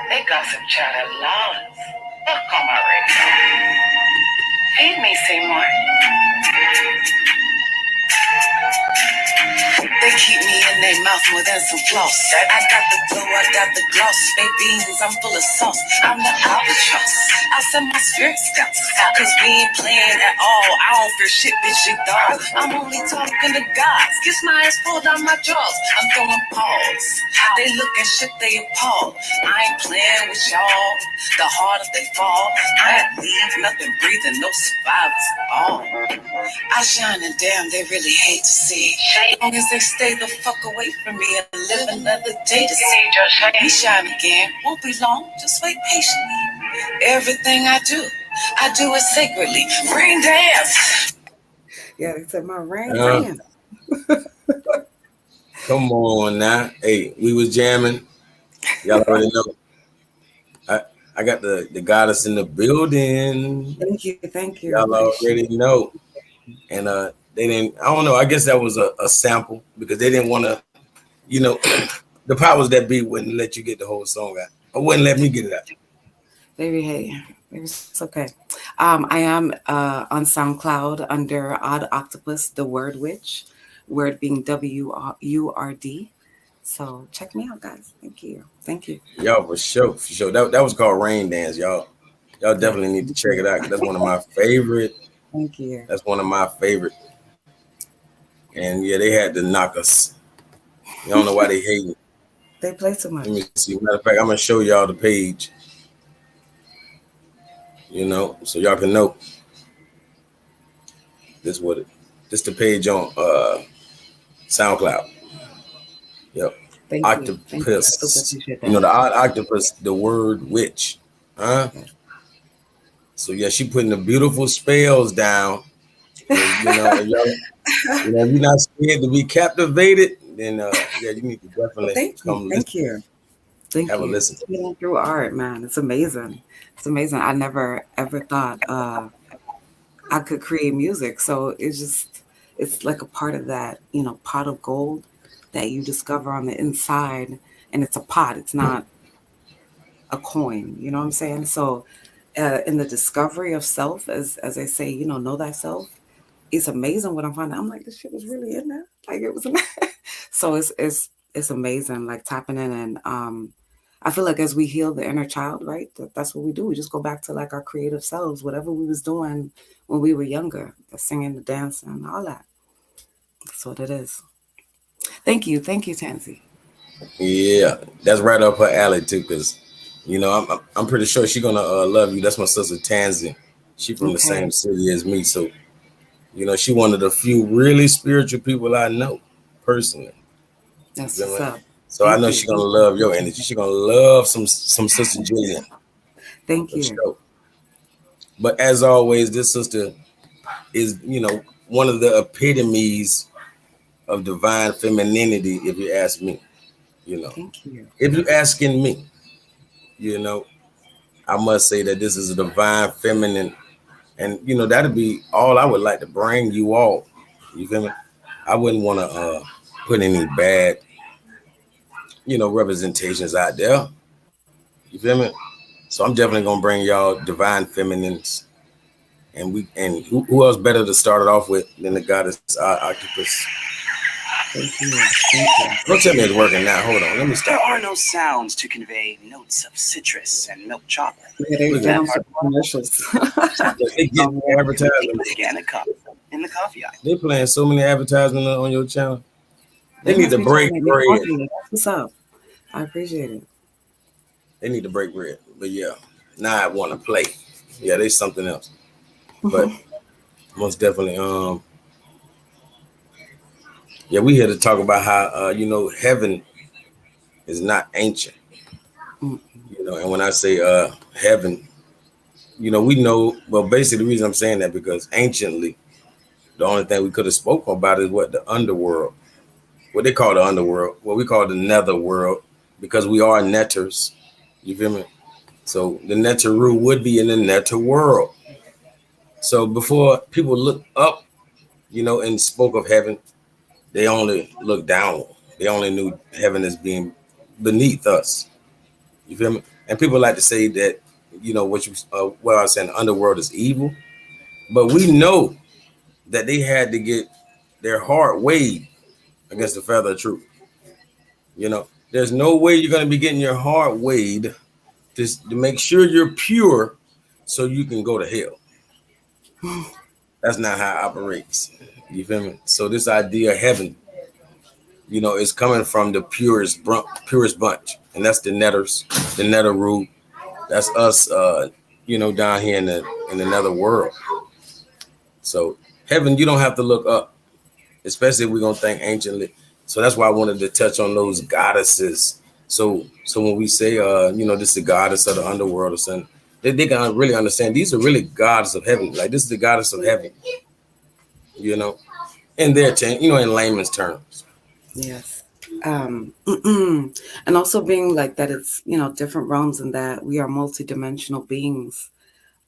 They gossip chatter loudest. Look on my radio. Feed me, Seymour. They keep me in their mouth more than some floss. I got the glow, I got the gloss. Baked beans, I'm full of sauce. I'm the albatross. I send my spirit scouts, cause we ain't playing at all. I don't fear shit, bitch, you dog. I'm only talking to gods. Kiss my ass, pull down my jaws. I'm throwing paws. They look at shit, they appalled. I ain't playing with y'all. The harder they fall, I ain't leave nothing breathing, no survivors at all. I shine and damn, they really hate to see it. As long as they stay the fuck away from me and live another day to see we shine again. Won't be long, just wait patiently. Everything I do it sacredly. Rain dance. Yeah, they said my rain dance. Come on now. Hey, we was jamming. Y'all already know. I got the goddess in the building. Thank you. Y'all already know. And they didn't, I don't know, I guess that was a sample because they didn't want to, you know, the powers that be wouldn't let you get the whole song out. Or wouldn't let me get it out. Baby, hey, it's okay. I am on SoundCloud under Odd Octopus, the Word Witch, word being WURD. So check me out, guys. Thank you. Y'all, for sure. That was called Rain Dance, y'all. Y'all definitely need to check it out. That's one of my favorite. Thank you. That's one of my favorite. And yeah, they had to knock us. You don't know why they hate it. They play too much. Let me see. Matter of fact, I'm gonna show y'all the page. You know, so y'all can know. This the page on SoundCloud. Yep. Thank Octopus. You know, the Odd Octopus, the Word Witch. Huh? Okay. So yeah, she putting the beautiful spells down. And, you know, if you're not scared to be captivated, then yeah, you need to definitely come Thank you. Have a listen. Through art, man. It's amazing. I never ever thought I could create music. So it's like a part of that, you know, pot of gold that you discover on the inside, and it's a pot. It's not a coin. You know what I'm saying? So in the discovery of self, as I say, you know thyself. It's amazing what I'm finding. I'm like, this shit was really in there. Like it was. So it's amazing. Like tapping in, and I feel like as we heal the inner child, right? That's what we do. We just go back to like our creative selves, whatever we was doing when we were younger, the singing, the dancing, all that. That's what it is. Thank you, Tansy. Yeah, that's right up her alley too, because you know I'm pretty sure she's gonna love you. That's my sister Tansy. She from the same city as me, so. You know, she one of the few really spiritual people I know personally. That's what's up. So I know she's gonna love your energy. She's gonna love some Sister Jillian. Thank you. Sure. But as always, this sister is, you know, one of the epitomes of divine femininity, if you ask me. You know, thank you. If you're asking me, you know, I must say that this is a divine feminine. And, you know, that'd be all I would like to bring you all. You feel me? I wouldn't want to put any bad, you know, representations out there. You feel me? So I'm definitely going to bring y'all divine feminines. And who else better to start it off with than the goddess Octopus? Thank you. Don't tell me it's working now. Hold on. Let me start. There are no sounds to convey notes of citrus and milk chocolate. Yeah, they down for commercials. They get advertisements. Organic coffee in the coffee aisle. They playing so many advertisements on your channel. They need to break bread. What's up? I appreciate it. They need to break bread. But yeah, now I want to play. Yeah, there's something else. But most definitely, yeah, we here to talk about how you know, heaven is not ancient. You know, and when I say heaven, you know, we know, well, basically the reason I'm saying that because anciently, the only thing we could have spoken about is what the underworld, what they call the underworld, what we call the netherworld, because we are netters. You feel me? So the netteru would be in the netherworld. So before people look up, you know, and spoke of heaven, they only looked down. They only knew heaven as being beneath us. You feel me? And people like to say that, what I was saying, the underworld is evil, but we know that they had to get their heart weighed against the feather of truth. There's no way you're going to be getting your heart weighed to make sure you're pure so you can go to hell. That's not how it operates. You feel me? So this idea of heaven, is coming from the purest bunch, and that's the netters, the netter root. That's us, down here in the nether world. So heaven, you don't have to look up, especially if we're gonna think anciently. So that's why I wanted to touch on those goddesses. So when we say, this is the goddess of the underworld or something, they can really understand these are really goddess of heaven. Like this is the goddess of heaven, in their in layman's terms. Yes. And also being like that, it's, different realms and that we are multidimensional beings.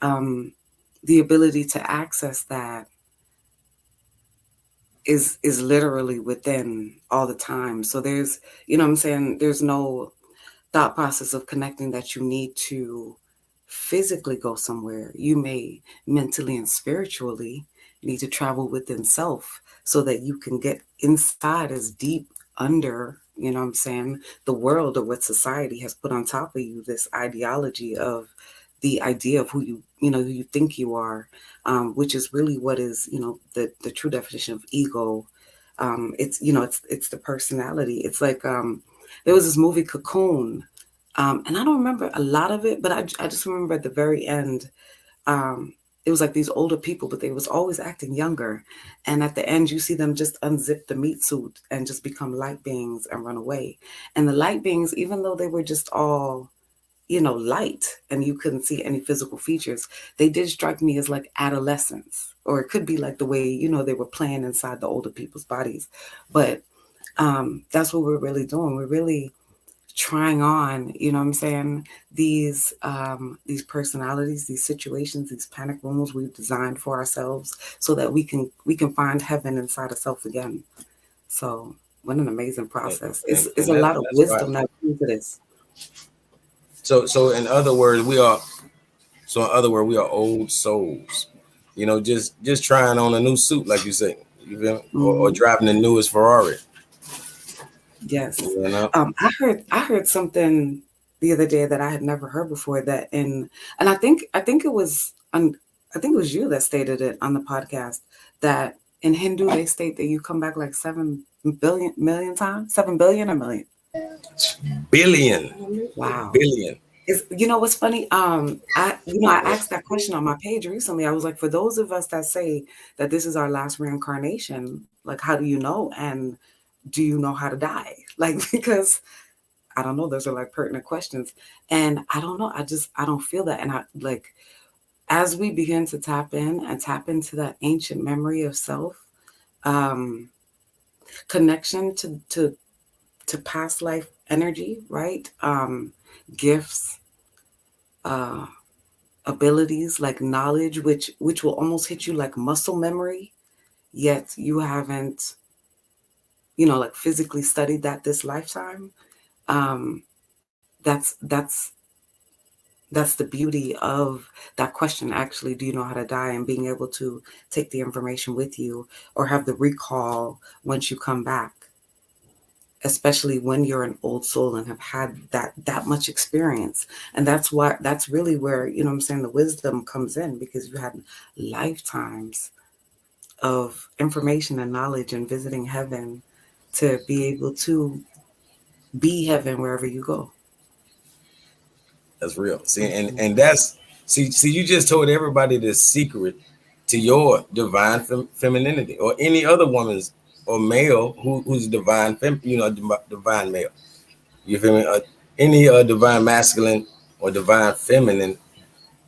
The ability to access that is literally within all the time. So there's, what I'm saying, there's no thought process of connecting that you need to physically go somewhere. You may mentally and spiritually need to travel within self so that you can get inside as deep under, what I'm saying, the world or what society has put on top of you, this ideology of the idea of who you think you are, which is really what is, the true definition of ego. It's the personality. It's like, there was this movie Cocoon, and I don't remember a lot of it, but I just remember at the very end, it was like these older people, but they was always acting younger. And at the end, you see them just unzip the meat suit and just become light beings and run away. And the light beings, even though they were just all, light and you couldn't see any physical features, they did strike me as like adolescents, or it could be like the way, they were playing inside the older people's bodies. But that's what we're really doing. We're really trying on, what I'm saying, these personalities, these situations, these panic rooms we've designed for ourselves so that we can find heaven inside ourselves again. So what an amazing process. It's a lot of wisdom that goes into this. So in other words, we are old souls, just trying on a new suit, like you say, you feel me? Mm-hmm. or driving the newest Ferrari. Yes. I heard something the other day that I had never heard before, that and I think it was you that stated it on the podcast, that in Hindu they state that you come back like 7 billion times, 7 billion or million? Billion. Wow. Billion. What's funny? I asked that question on my page recently. I was like, for those of us that say that this is our last reincarnation, like, how do you know? And do you know how to die? Like, because I don't know, those are like pertinent questions. And I don't know. I don't feel that. And I like, as we begin to tap into that ancient memory of self, connection to past life energy, right? Gifts, abilities, like knowledge, which will almost hit you like muscle memory, yet you haven't, like physically studied that this lifetime. That's the beauty of that question. Actually, do you know how to die? And being able to take the information with you or have the recall once you come back, especially when you're an old soul and have had that much experience. And that's really where, what I'm saying, the wisdom comes in, because you had lifetimes of information and knowledge and visiting heaven to be able to be heaven wherever you go. That's real. See, and that's you just told everybody the secret to your divine femininity, or any other woman's or male who's divine divine male. You feel me? Any divine masculine or divine feminine,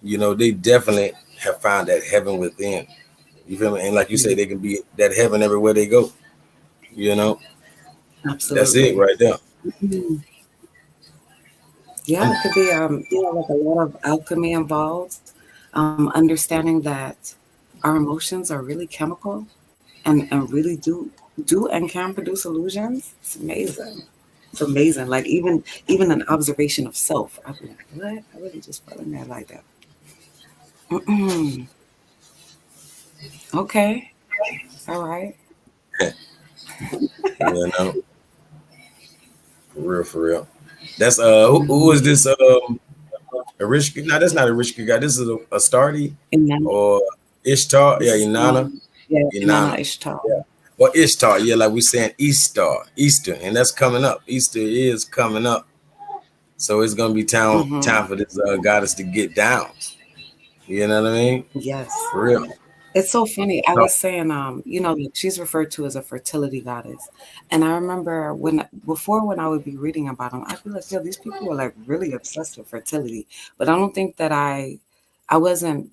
they definitely have found that heaven within. You feel me? And like you say, they can be that heaven everywhere they go. Absolutely. That's it right there. Mm-hmm. Yeah, it could be like a lot of alchemy involved. Understanding that our emotions are really chemical and really do and can produce illusions. It's amazing. It's amazing. Like even an observation of self, I'd be like, what? I really just fell in there like that. Mm-mm. Okay. All right. You know, for real. That's who is this Arishka? No, that's not Arishka guy. This is a Stardy Inanna. or Ishtar. Yeah, This is yeah, Inanna. Inanna Ishtar. Yeah. Or Ishtar, yeah, like we saying Easter, and that's coming up. Easter is coming up. So it's gonna be Hmm. time for this goddess to get down. You know what I mean? Yes. For real. It's so funny. I No. was saying, like, she's referred to as a fertility goddess. And I remember when I would be reading about them, I'd be like, yo, these people are like really obsessed with fertility. But I don't think that I wasn't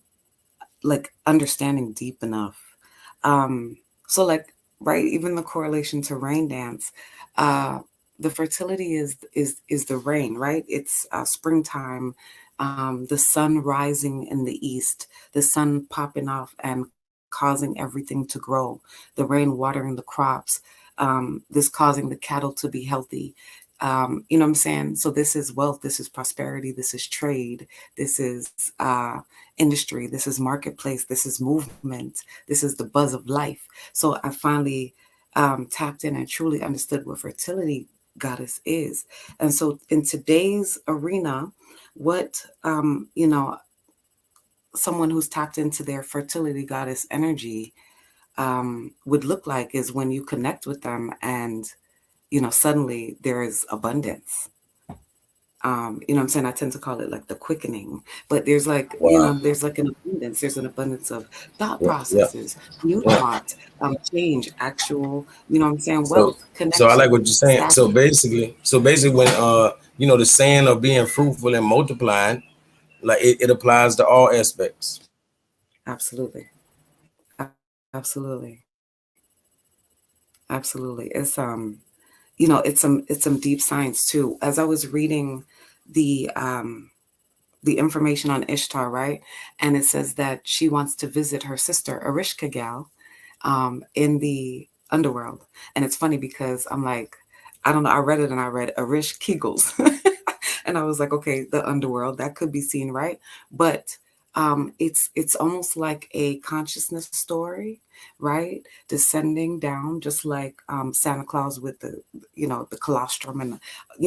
like understanding deep enough. So like, right, even the correlation to rain dance, uh, the fertility is the rain, right? It's springtime, the sun rising in the east, the sun popping off and causing everything to grow, the rain watering the crops, this causing the cattle to be healthy. You know what I'm saying? So this is wealth, this is prosperity, this is trade, this is industry, this is marketplace, this is movement, this is the buzz of life. So I finally tapped in and truly understood what fertility goddess is. And so in today's arena, what someone who's tapped into their fertility goddess energy would look like is when you connect with them and suddenly there is abundance. You know what I'm saying? I tend to call it like the quickening, but there's like, Wow. there's like an abundance. There's an abundance of thought Yeah, yeah, processes, new yeah. thought, change, actual, you know what I'm saying? So Wealth, so I like what connection, you're saying. status. So basically when the saying of being fruitful and multiplying, like it applies to all aspects. Absolutely. Absolutely. Absolutely. It's some deep science too. As I was reading the um the information on Ishtar, right? And it says that she wants to visit her sister, Erishka Gal, in the underworld. And it's funny because I'm like, I don't know, I read it and I read Arish Kegels. And I was like, okay, the underworld, that could be seen, right? But it's almost like a consciousness story, right? Descending down, just like Santa Claus with the colostrum and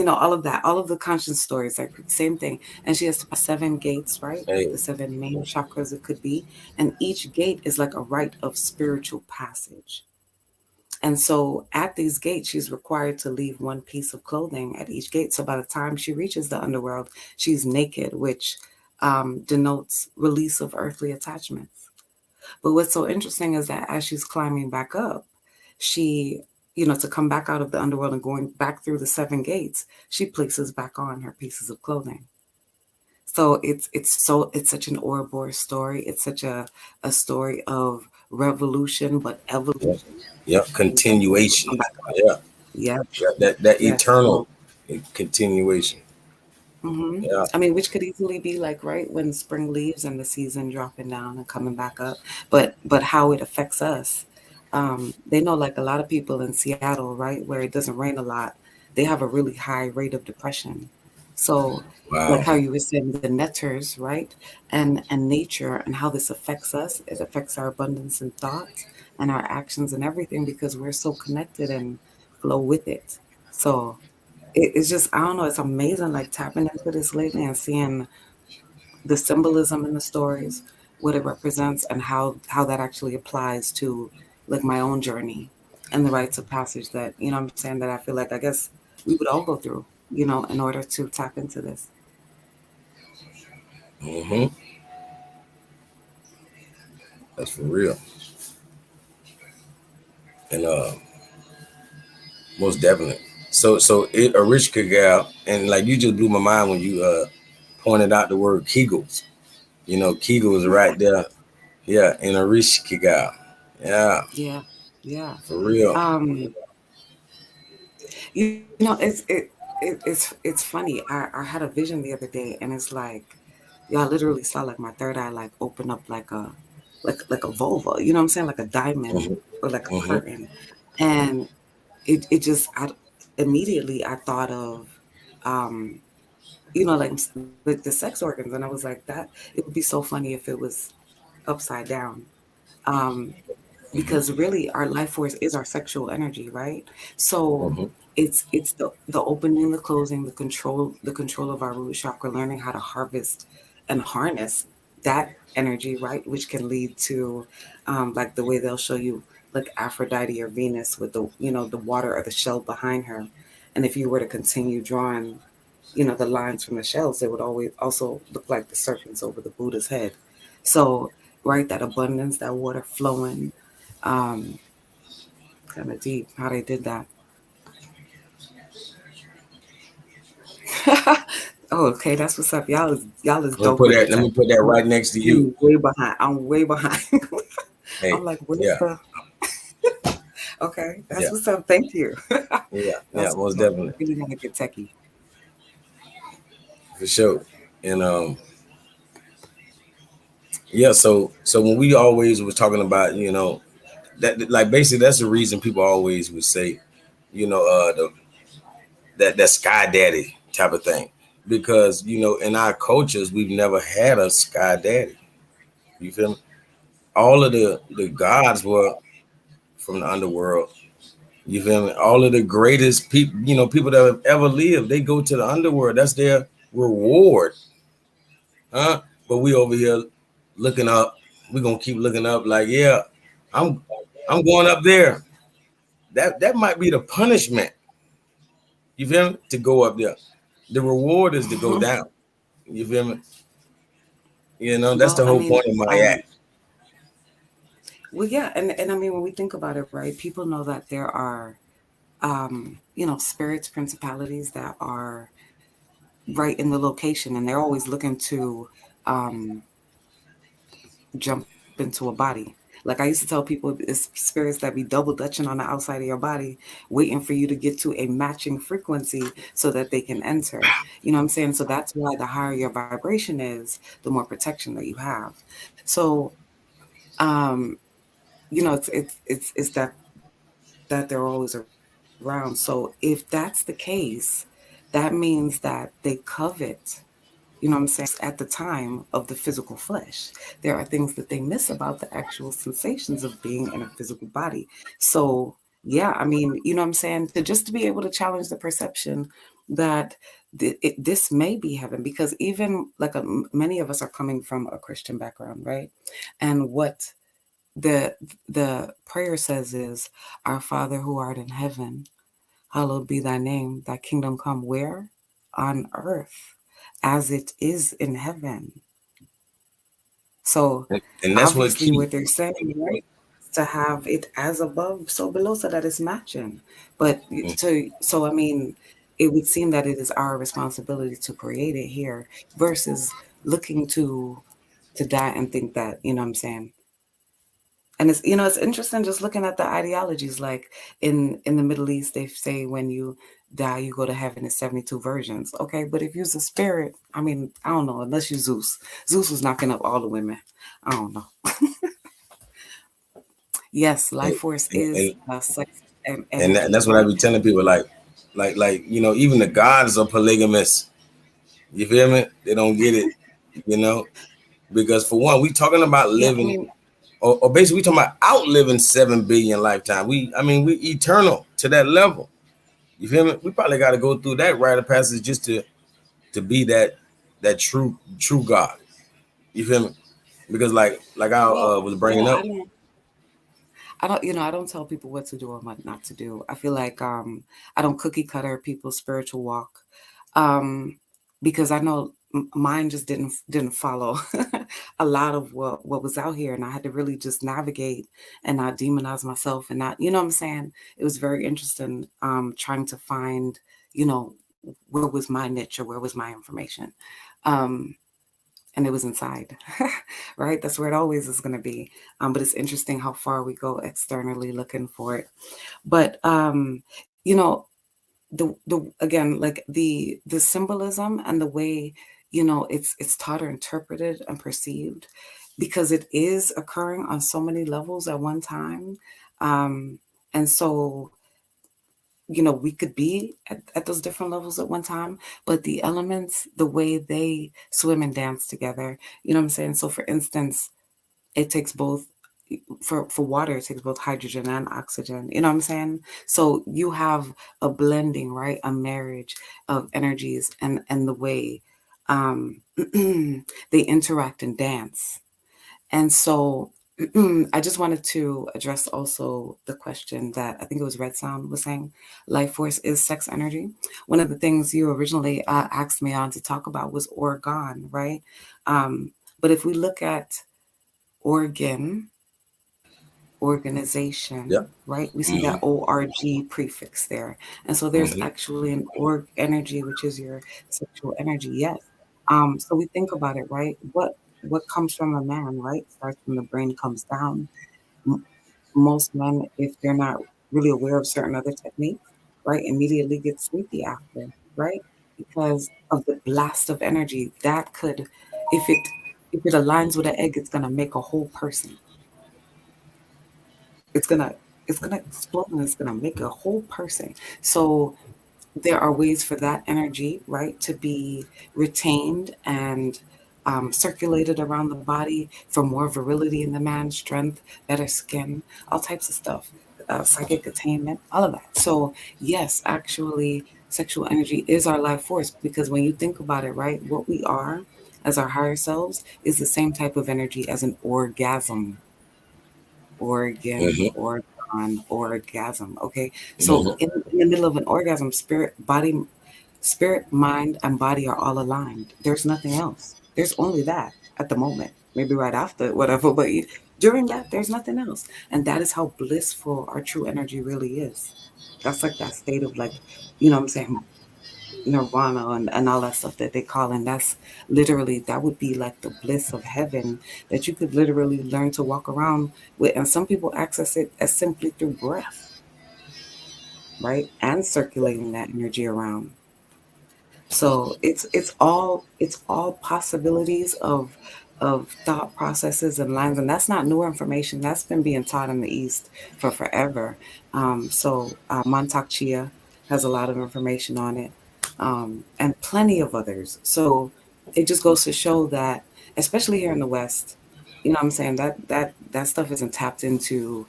all of that, all of the conscious stories, like same thing. And she has seven gates, right? Hey, The seven main chakras it could be, and each gate is like a rite of spiritual passage. And so at these gates, she's required to leave one piece of clothing at each gate. So by the time she reaches the underworld, she's naked, which denotes release of earthly attachments. But what's so interesting is that as she's climbing back up, she, to come back out of the underworld and going back through the seven gates, she places back on her pieces of clothing. So it's such an Ouroboros story. It's such a story of revolution, but yeah, evolution. yeah, Come continuation. back up. Yeah, Yeah. yeah, that Yes. eternal So, continuation. Yeah, I mean, which could easily be like right when spring leaves and the season dropping down and coming back up. But how it affects us, they know like a lot of people in Seattle, right, where it doesn't rain a lot, they have a really high rate of depression. So, like wow, how you were saying, the netters, right, and nature and how this affects us, it affects our abundance and thoughts and our actions and everything because we're so connected and flow with it. So it's just I don't know. It's amazing, like tapping into this lately and seeing the symbolism in the stories, what it represents, and how that actually applies to like my own journey and the rites of passage that I'm saying that I feel like I guess we would all go through, in order to tap into this. hmm that's for real. And most definitely. A rich gal, and like you just blew my mind when you pointed out the word Kegels. Kegels right there. Yeah, in a rich gal. Yeah, Yeah, yeah. for real. Um, it's funny. I had a vision the other day, and it's like, yeah, I literally saw like my third eye like open up like a vulva. You know what I'm saying? Like a diamond hmm or like a hmm curtain, and it just immediately I thought of, um, like with the sex organs, and I was like, that it would be so funny if it was upside down. Um, Mhm. because really our life force is our sexual energy, right? So Mhm. it's the opening, the closing, the control of our root chakra, learning how to harvest and harness that energy, right? Which can lead to like the way they'll show you like Aphrodite or Venus with the water or the shell behind her. And if you were to continue drawing, the lines from the shells, they would always also look like the serpents over the Buddha's head. So, right, that abundance, that water flowing, um, kind of deep how they did that. Oh, okay, that's what's up. Y'all is dope with the Let tech. me put that right next to you. I'm way behind. I'm way behind. I'm Hey, like, where's yeah, the? Okay, that's yeah, what's up. Thank you. yeah, yeah, That's most what's up. definitely, Really want to get techie. for sure. And yeah, so when we always was talking about, that like basically that's the reason people always would say, that sky daddy type of thing, because in our cultures we've never had a sky daddy. You feel me? All of the gods were from the underworld. You feel me? All of the greatest people, people that have ever lived, they go to the underworld. That's their reward, huh? But we over here looking up. We're gonna keep looking up, like, yeah, I'm I'm going up there. That might be the punishment. You feel me? To go up there. The reward is to go down. You feel me? That's Well, the I whole mean, point of my act. well, yeah, and I mean, when we think about it, right? People know that there are, spirits, principalities that are right in the location, and they're always looking to um, jump into a body. Like I used to tell people, it's spirits that be double dutching on the outside of your body, waiting for you to get to a matching frequency so that they can enter. You know what I'm saying? So that's why the higher your vibration is, the more protection that you have. So, um, it's that they're always around. So if that's the case, that means that they covet, at the time of the physical flesh. There are things that they miss about the actual sensations of being in a physical body. So, yeah, I mean, to just to be able to challenge the perception that this may be heaven, because even like many of us are coming from a Christian background, right? And what the the prayer says is, "Our Father who art in heaven, hallowed be thy name, thy kingdom come where? On earth as it is in heaven." So And that's what obviously key. what they're saying, right? To have it as above, so below, so that it's matching. But so I mean, it would seem that it is our responsibility to create it here versus looking to die and think that, and it's interesting just looking at the ideologies. Like in the Middle East, they say when you die, you go to heaven in 72 versions. Okay, but if you're a spirit, I mean, I don't know. Unless you Zeus, Zeus was knocking up all the women. I don't know. Yes, life and, force and, is and sex and and energy, that's what I right? be telling people, like even the gods are polygamous. You feel me? They don't get it, you know, because for one, we talking about Yeah, I living, mean, or basically we talking about outliving 7 billion lifetime. We eternal to that level. You feel me? We probably got to go through that rite of passage just to be that true God. You feel me? Because like I well, was bringing yeah, up. I don't tell people what to do or what not to do. I feel like I don't cookie cutter people's spiritual walk, um, because I know mine just didn't follow a lot of what was out here, and I had to really just navigate and not demonize myself, and not, what I'm saying. It was very interesting, trying to find, you know, where was my niche or where was my information. Um, and it was inside, right? That's where it always is going to be. But it's interesting how far we go externally looking for it. But you know, the again, like the symbolism and the way, it's taught or interpreted and perceived, because it is occurring on so many levels at one time. Um, and so we could be at those different levels at one time, but the elements, the way they swim and dance together, you know what I'm saying? So for instance, it takes both for water, it takes both hydrogen and oxygen, you know what I'm saying? So you have a blending, right? A marriage of energies and the way they interact and dance. And so I just wanted to address also the question that I think it was Red Sound was saying, life force is sex energy. One of the things you originally asked me on to talk about was organ, right? But if we look at organ, Yeah. organization, right? We see that Hmm. ORG prefix there. And so there's Hmm. actually an org energy, which is your sexual energy. Yes. So we think about it, right? What comes from a man, right? Starts when the brain comes down. M- Most men, if they're not really aware of certain other techniques, right, immediately get sleepy after, right? Because of the blast of energy that could, if it if it aligns with an egg, it's gonna make a whole person. It's gonna it's gonna explode and it's gonna make a whole person. So there are ways for that energy, right, to be retained and circulated around the body for more virility in the man, strength, better skin, all types of stuff, psychic attainment, all of that. So yes, actually, sexual energy is our life force because when you think about it, right, what we are as our higher selves is the same type of energy as an orgasm. Organ, Hmm. orgasm. Okay. So Hmm. in the middle of an orgasm, spirit, mind, and body are all aligned. There's nothing else. There's only that at the moment. Maybe right after, whatever, but during that, there's nothing else. And that is how blissful our true energy really is. That's like that state of like, what I'm saying, nirvana and all that stuff that they call, and that's literally, that would be like the bliss of heaven that you could literally learn to walk around with. And some people access it as simply through breath, right, and circulating that energy around. So it's all possibilities of thought processes and lines, and that's not new information. That's been being taught in the East for forever. So Montauk Chia has a lot of information on it, and plenty of others. So it just goes to show that, especially here in the West, what I'm saying, that stuff isn't tapped into,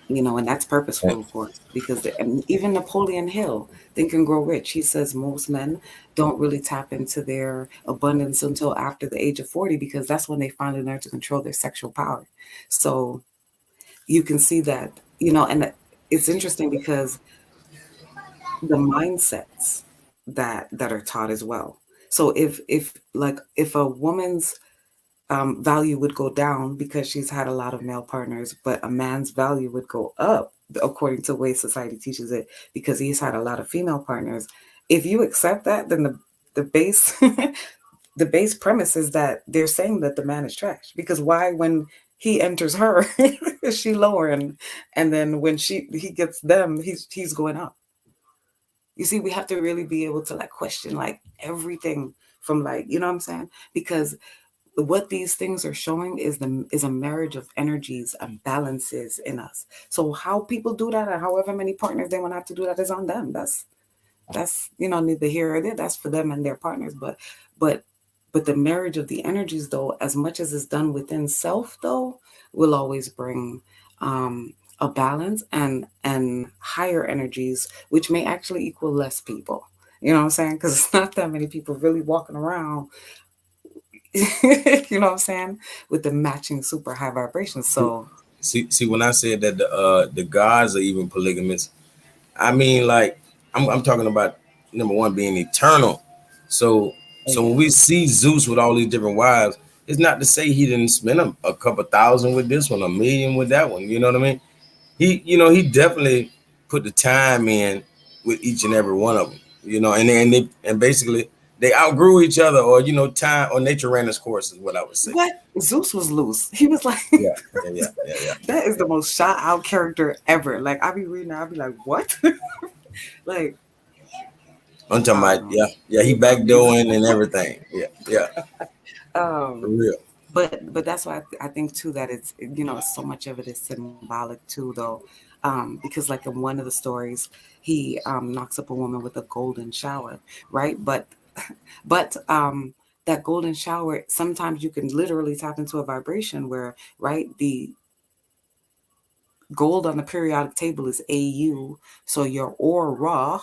and that's purposeful, of course, because and even Napoleon Hill, Think and Grow Rich, he says most men don't really tap into their abundance until after the age of 40 because that's when they finally learn to control their sexual power. So you can see that, and it's interesting because the mindsets that are taught as well. So if a woman's value would go down because she's had a lot of male partners, but a man's value would go up according to the way society teaches it because he's had a lot of female partners. If you accept that, then the base the base premise is that they're saying that the man is trash because why when he enters her is she lower and then when he gets them he's going up. You see, we have to really be able to like question like everything from like, you know what I'm saying? Because what these things are showing is a marriage of energies and balances in us. So how people do that and however many partners they want to have to do that is on them. That's neither here or there. That's for them and their partners. But but the marriage of the energies though, as much as it's done within self though, will always bring a balance and higher energies, which may actually equal less people. You know what I'm saying? Because it's not that many people really walking around you know what I'm saying? With the matching super high vibrations. So See, when I said that the gods are even polygamous, I mean like I'm talking about number one being eternal. So when yeah. we see Zeus with all these different wives, it's not to say he didn't spend a couple thousand with this one, a million with that one. You know what I mean? He definitely put the time in with each and every one of them. And basically they outgrew each other, or time or nature ran its course is what I would say. What? Zeus was loose. He was like Yeah, yeah, yeah, yeah, yeah. that is the most shot out character ever. Like I be reading, I'll be like, what? Like, I'm talking I don't about, know. yeah, yeah. He It's amazing. backdooring and everything. Yeah, yeah, for Um, real. but that's why I think too that it's it's so much of it is symbolic too though. because like in one of the stories, he knocks up a woman with a golden shower, right? But that golden shower, sometimes you can literally tap into a vibration where, right, the gold on the periodic table is AU. So your aura,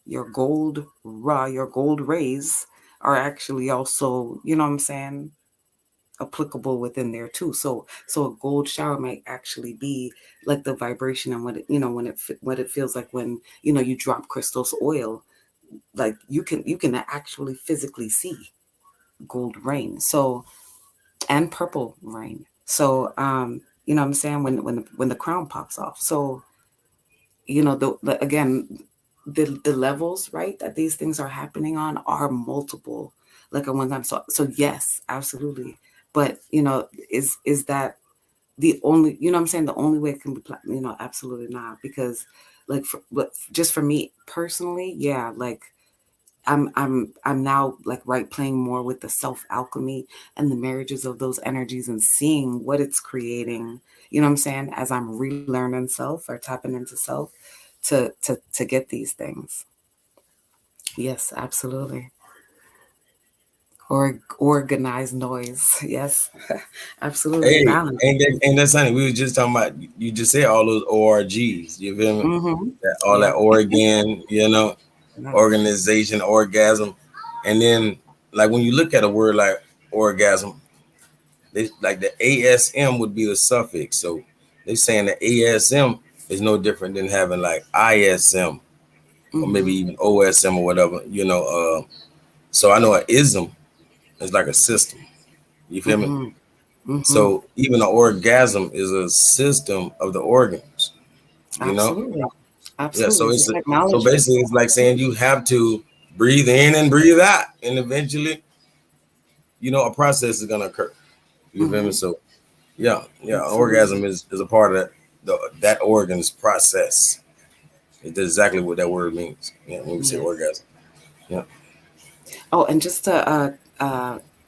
your gold raw, your gold rays are actually also, you know what I'm saying, applicable within there too. So a gold shower might actually be like the vibration and what it, you know, what it feels like when, you know, you drop crystals oil, like you can actually physically see gold rain. So, and purple rain. So you know what I'm saying, when the crown pops off. So, you know, the again, the levels, right, that these things are happening on are multiple, like at one time. So yes, absolutely. But you know, is that the only, you know what I'm saying, the only way it can be you know, absolutely not. Because like but just for me personally, yeah, like I'm now like, right, playing more with the self alchemy and the marriages of those energies and seeing what it's creating, you know what I'm saying, as I'm relearning self or tapping into self to get these things. Yes, absolutely. Or organized noise. Yes. Absolutely. Hey, Balance. ain't that something we was just talking about? You just said all those ORGs. You feel me? Mm-hmm. All that Yeah. Oregon, you know, Yes. organization, orgasm, and then like when you look at a word like orgasm, they like the ASM would be the suffix. So they saying that ASM is no different than having like ISM or maybe Mm-hmm. even OSM or whatever. You know, so I know an ism is like a system. You feel me? Mm-hmm. Mm-hmm. So even an orgasm is a system of the organs. You know, Absolutely. yeah. Absolutely. So It's a so technology. basically it's like saying you have to breathe in and breathe out, and eventually, you know, a process is gonna occur. You feel me? Mm-hmm. So yeah, Absolutely. orgasm is a part of that organ's process. It's exactly what that word means. Yeah, when we say Yes. orgasm. Yeah. Oh, and just to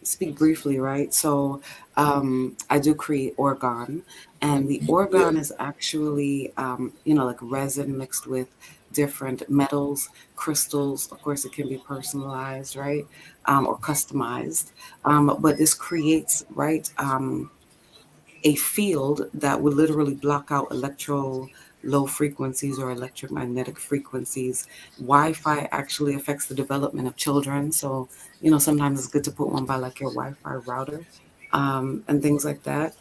speak briefly, right? So I do create organ, and the Yeah. organ is actually, you know, like resin mixed with different metals, crystals. Of course, it can be personalized, right? Or customized. But this creates, right? A field that would literally block out electro low frequencies or electromagnetic frequencies. Wi-Fi actually affects the development of children. So, you know, sometimes it's good to put one by like your Wi-Fi router, and things like that.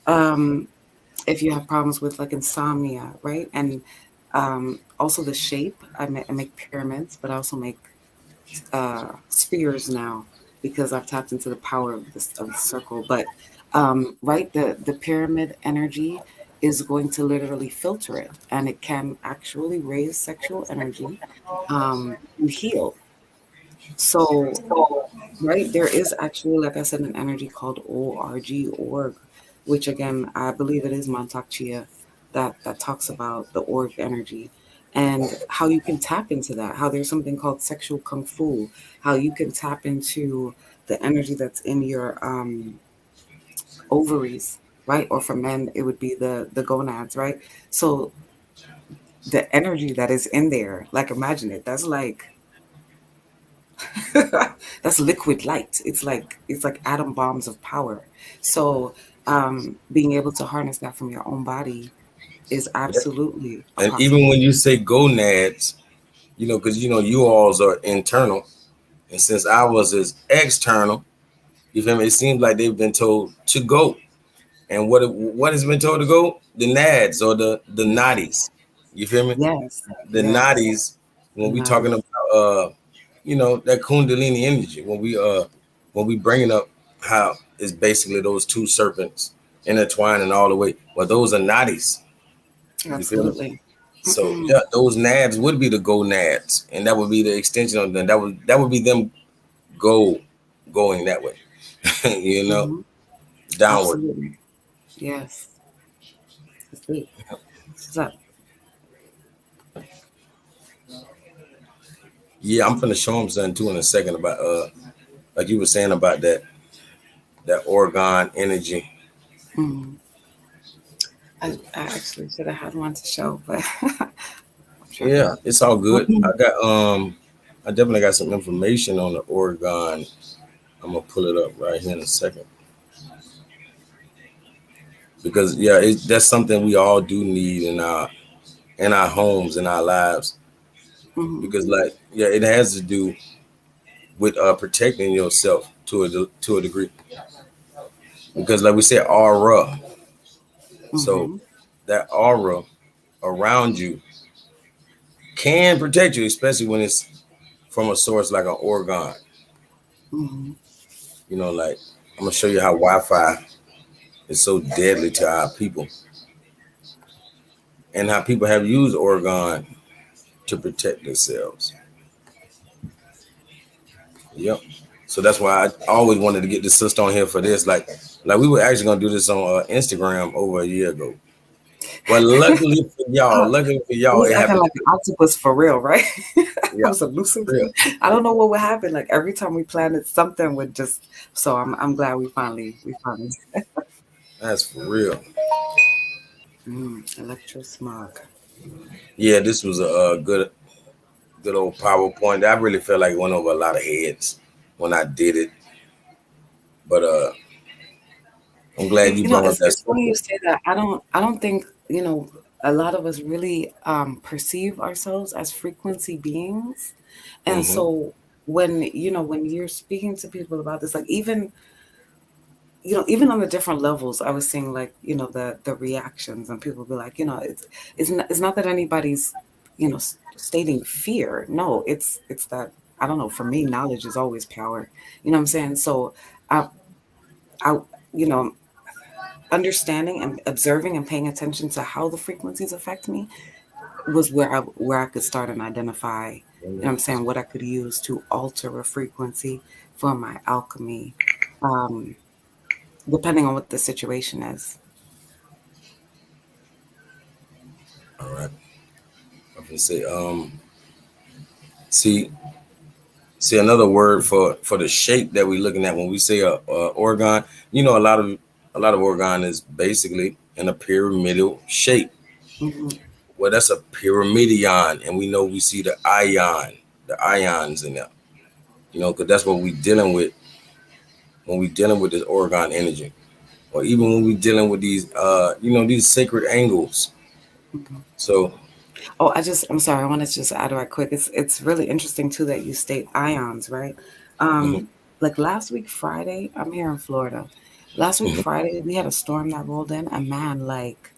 Um, if you have problems with like insomnia, right? And also the shape, I make pyramids, but I also make spheres now because I've tapped into the power of the circle. But right, the pyramid energy is going to literally filter it, and it can actually raise sexual energy and heal. So right, there is actually, like I said, an energy called org, which again, I believe it is Montauk Chia that talks about the org energy and how you can tap into that. How there's something called sexual kung fu. How you can tap into the energy that's in your ovaries, right? Or for men, it would be the gonads, right? So the energy that is in there, like imagine it. That's like that's liquid light. It's like atom bombs of power. So being able to harness that from your own body is absolutely a And even when possibility. you say gonads, you know, because you know you alls are internal, and since ours is external, you feel me? It seems like they've been told to go. And what has been told to go? The nads or the nadis. You feel me? Yes, The yes, nadis, when we talking naughty. about you know, that kundalini energy, when we bringing up how it's basically those two serpents intertwining all the way. Well, those are nadis. You feel me? Absolutely. So yeah, those nads would be the gonads, and that would be the extension of them. That would be them go going that way. You know, Hmm. downward. Absolutely. Yes. Let's see. What's up? Yeah, I'm gonna show him something too in a second about like you were saying about that organ energy. Mhm. I actually should have had one to show, but I'm sure. Yeah, it's all good. I definitely got some information on the Oregon. I'm gonna pull it up right here in a second because yeah, that's something we all do need in our homes in our lives Mhm. because like yeah, it has to do with protecting yourself to a degree because like we said aura, so Mhm. that aura around you can protect you, especially when it's from a source like an organ. Mhm. Like I'm gonna show you how Wi-Fi is so deadly to our people and how people have used organ to protect themselves. Yep. So that's why I always wanted to get the sister on here for this. Like we were actually gonna do this on Instagram over a year ago. But luckily for I y'all, was it acting happened. like an octopus for real, right? I Yeah, was real. hallucinating. I don't know what would happen. Like every time we planned it, something would just. So I'm glad we finally. That's for real. Electrosmog. Yeah, this was a, good old PowerPoint. I really felt like it went over a lot of heads when I did it. But I'm glad you brought up that It's funny you subject. say that. I don't think a lot of us really perceive ourselves as frequency beings, and Hmm. so when you're speaking to people about this, like even on the different levels, I was seeing like the reactions, and people be like, it's not that anybody's stating fear. No, it's that I don't know. For me, knowledge is always power. You know what I'm saying? So I I you know understanding and observing and paying attention to how the frequencies affect me was where I could start and identify, what I'm saying, what I could use to alter a frequency for my alchemy, um, depending on what the situation is. All right. I can say see see another word for the shape that we're looking at when we say a organ. A lot of organ is basically in a pyramidal shape. Hmm. Well, that's a pyramidion, and we know we see the ions in there. Because that's what we're dealing with when we're dealing with this organ energy, or even when we're dealing with these sacred angles. So, Oh, I'm sorry. I want to just add right quick. It's really interesting too that you state ions, right? mhm, Like last week Friday, I'm here in Florida. Last week mhm. Friday, we had a storm that rolled in, and man, like,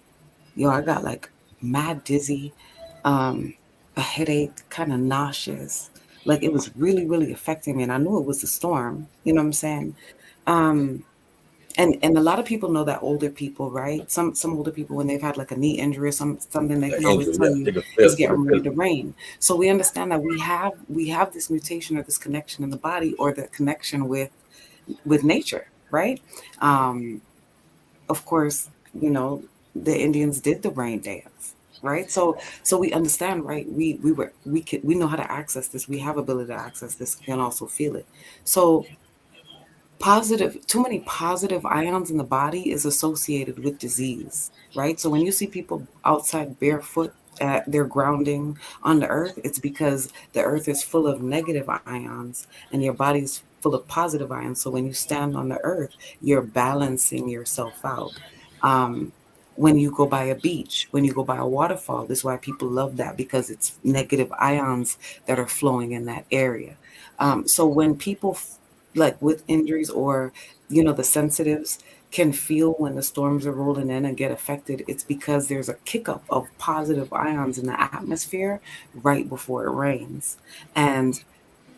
yo, I got like mad dizzy, um, a headache, kind of nauseous. Like it was really, really affecting me, and I knew it was the storm. You know what I'm saying? Um, and a lot of people know that older people, right? Some older people, when they've had like a knee injury or something, they The can always angel, tell yeah, you they can it's feel getting ready it. to rain. So we understand that we have this mutation or this connection in the body, or the connection with nature, right? Um, of course, the Indians did the rain dance, right? So we understand, right? We know how to access this. We have ability to access this and also feel it. So too many positive ions in the body is associated with disease, right? So when you see people outside barefoot, they're grounding on the earth, it's because the earth is full of negative ions and your body's full of positive ions. So when you stand on the earth, you're balancing yourself out. um, when you go by a beach, when you go by a waterfall, this is why people love that, because it's negative ions that are flowing in that area. So when people like with injuries, or the sensitives can feel when the storms are rolling in and get affected, it's because there's a kick up of positive ions in the atmosphere right before it rains. And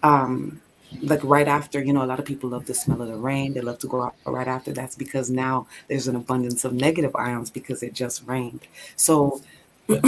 um like right after, a lot of people love the smell of the rain, they love to go out right after. That's because now there's an abundance of negative ions because it just rained. So Yeah.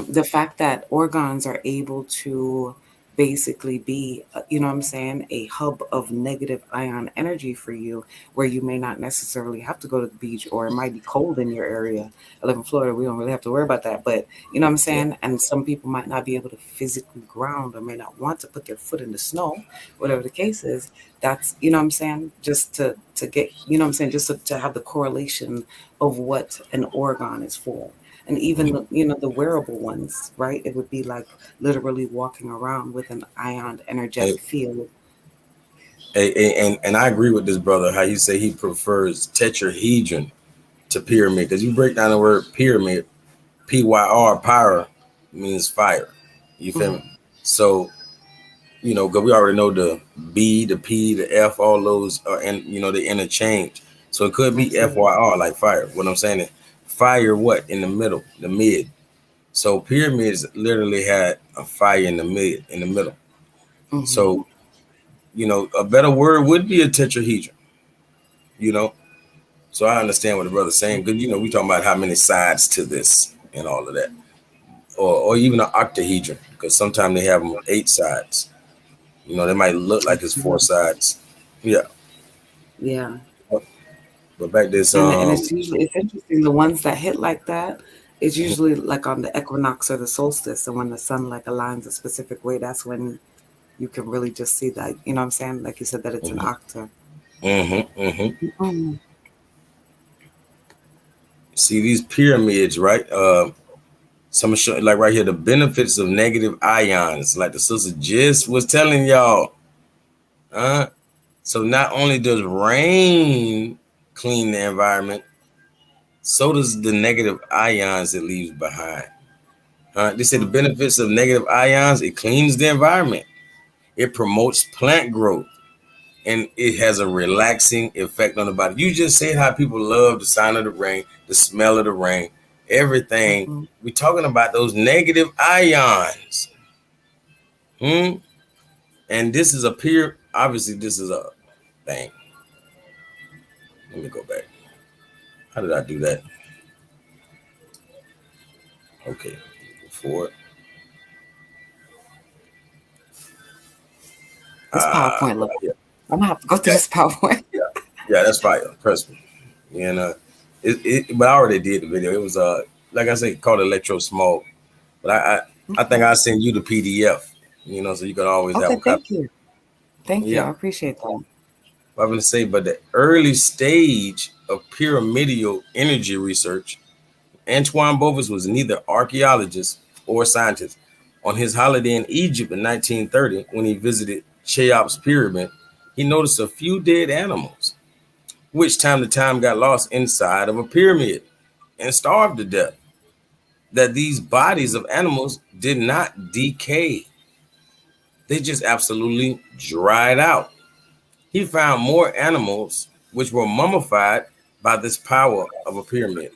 the fact that organs are able to basically be, you know what I'm saying, a hub of negative ion energy for you, where you may not necessarily have to go to the beach, or it might be cold in your area. I live in Florida. We don't really have to worry about that. But you know what I'm Yeah. saying? And some people might not be able to physically ground, or may not want to put their foot in the snow, whatever the case is. That's, you know what I'm saying? Just to get, you know what I'm saying? Just to have the correlation of what an organ is for. And even Mhm. the, you know, the wearable ones, right? It would be like literally walking around with an ion Hey, energetic field. and I agree with this brother how he say he prefers tetrahedron to pyramid, because you break down the word pyramid, pyr, pyre means fire. You feel Mhm. me? So because we already know the B, the P, the F, all those are, and they interchange. So it could be Absolutely. FYR, like fire. What I'm saying is fire, what in the middle, the mid. So pyramids literally had a fire in the middle. Hmm. So a better word would be a tetrahedron. You know, so I understand what the brother's saying, because we talking about how many sides to this and all of that, or even an octahedron, because sometimes they have them 8 sides. They might look like it's 4 sides. Yeah, Yeah. but back this And it's usually, it's interesting, the ones that hit like that, it's mhm, usually like on the equinox or the solstice. And when the sun like aligns a specific way, that's when you can really just see that, you know what I'm saying? Like you said, that it's an mhm, octa. mhm. Mm. See these pyramids, right? Some show, like right here, the benefits of negative ions, like the sister just was telling y'all. Huh? So not only does rain clean the environment, so does the negative ions it leaves behind. They say the benefits of negative ions: it cleans the environment, it promotes plant growth, and it has a relaxing effect on the body. You just said how people love the sound of the rain, the smell of the rain, everything. Mm-hmm. We're talking about those negative ions. Hmm? And this is a peer. Obviously, this is a thing. Let me go back. How did I do that? Okay, for This PowerPoint look. yeah, I'm gonna have to go through yeah, this PowerPoint. yeah, yeah. That's fire. Trust me. And but I already did the video. It was like I say, called electro smoke. But I think I send you the PDF. So you can always have Okay, a copy. thank you. Thank you. Yeah. I appreciate that. I'm going to say, but the early stage of pyramidal energy research, Antoine Bovis was neither archaeologist or scientist. On his holiday in Egypt in 1930, when he visited Cheops Pyramid, he noticed a few dead animals, which time to time got lost inside of a pyramid and starved to death. That these bodies of animals did not decay, they just absolutely dried out. He found more animals which were mummified by this power of a pyramid.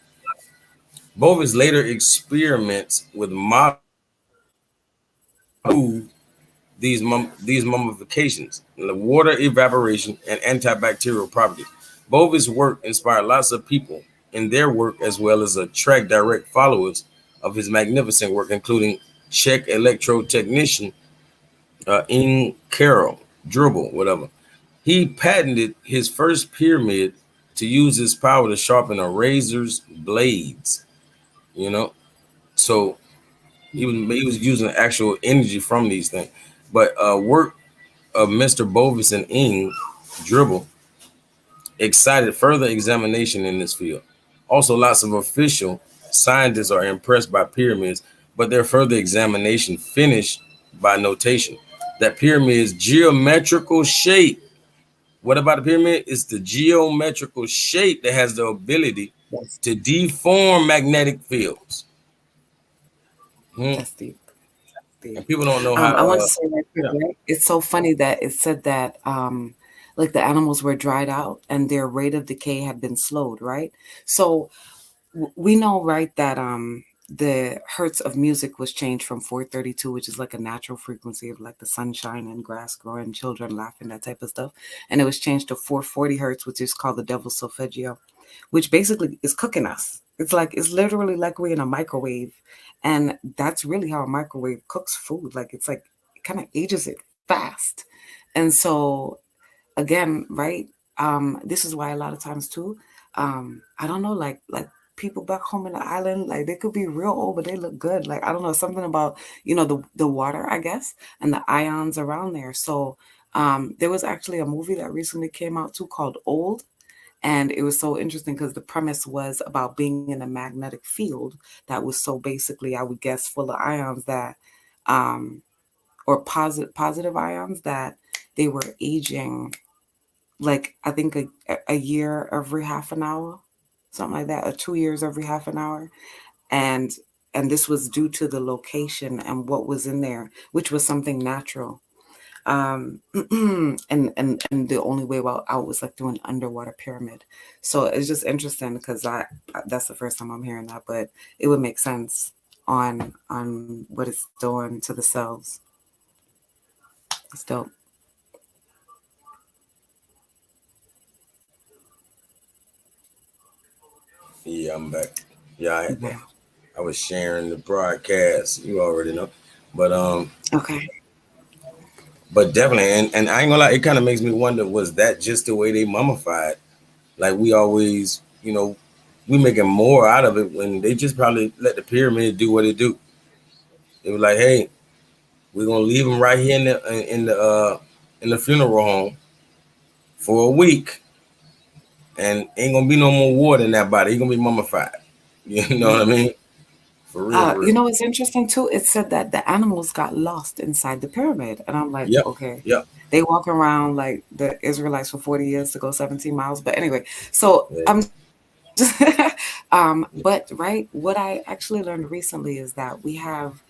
Bovis later experiments with models these mummifications, the water evaporation, and antibacterial properties. Bovis' work inspired lots of people in their work, as well as attract direct followers of his magnificent work, including Czech electrotechnician Ing Carroll, Dribble, whatever. He patented his first pyramid to use his power to sharpen a razor's blades. You know, so he was using actual energy from these things. But work of Mr. Bovis and Ing Dribble excited further examination in this field. Also, lots of official scientists are impressed by pyramids, but their further examination finished by notation that pyramids geometrical shape. What about the pyramid? It's the geometrical shape that has the ability Yes, to deform magnetic fields. Hmm. that's deep. Deep. And people don't know I want how. to say right quick, Yeah. right? It's so funny that it said that like the animals were dried out and their rate of decay had been slowed, right? So we know, right, that the hertz of music was changed from 432, which is like a natural frequency of like the sunshine and grass growing, children laughing, that type of stuff, and it was changed to 440 hertz, which is called the devil's solfeggio, which basically is cooking us. It's like, it's literally like we're in a microwave, and that's really how a microwave cooks food. Like, it's like kind of ages it fast. And so again, right? This is why a lot of times too, I don't know, like people back home in the island, like they could be real old, but they look good. Like I don't know, something about the water, I guess, and the ions around there. So there was actually a movie that recently came out too called Old, and it was so interesting because the premise was about being in a magnetic field that was so basically, I would guess, full of ions that, or positive ions that they were aging like I think a year every half an hour, something like that, or 2 years every half an hour, and this was due to the location and what was in there, which was something natural. And the only way out was like through an underwater pyramid. So it's just interesting because that's the first time I'm hearing that, but it would make sense on what it's doing to the cells. It's dope. Yeah, I'm back. Yeah, Okay. I was sharing the broadcast. You already know, but Okay. but definitely, and I ain't gonna lie, it kind of makes me wonder: was that just the way they mummified? Like we always, we making more out of it when they just probably let the pyramid do what it do. It was like, hey, we're gonna leave him right here in the funeral home for a week, and ain't gonna be no more water in that body. He gonna be mummified. You know what I mean? For real, for real. What's interesting too? It said that the animals got lost inside the pyramid, and I'm like, Yep, okay, yep. they walk around like the Israelites for 40 years to go 17 miles. But anyway, so Yeah. I'm just, but right, what I actually learned recently is that we have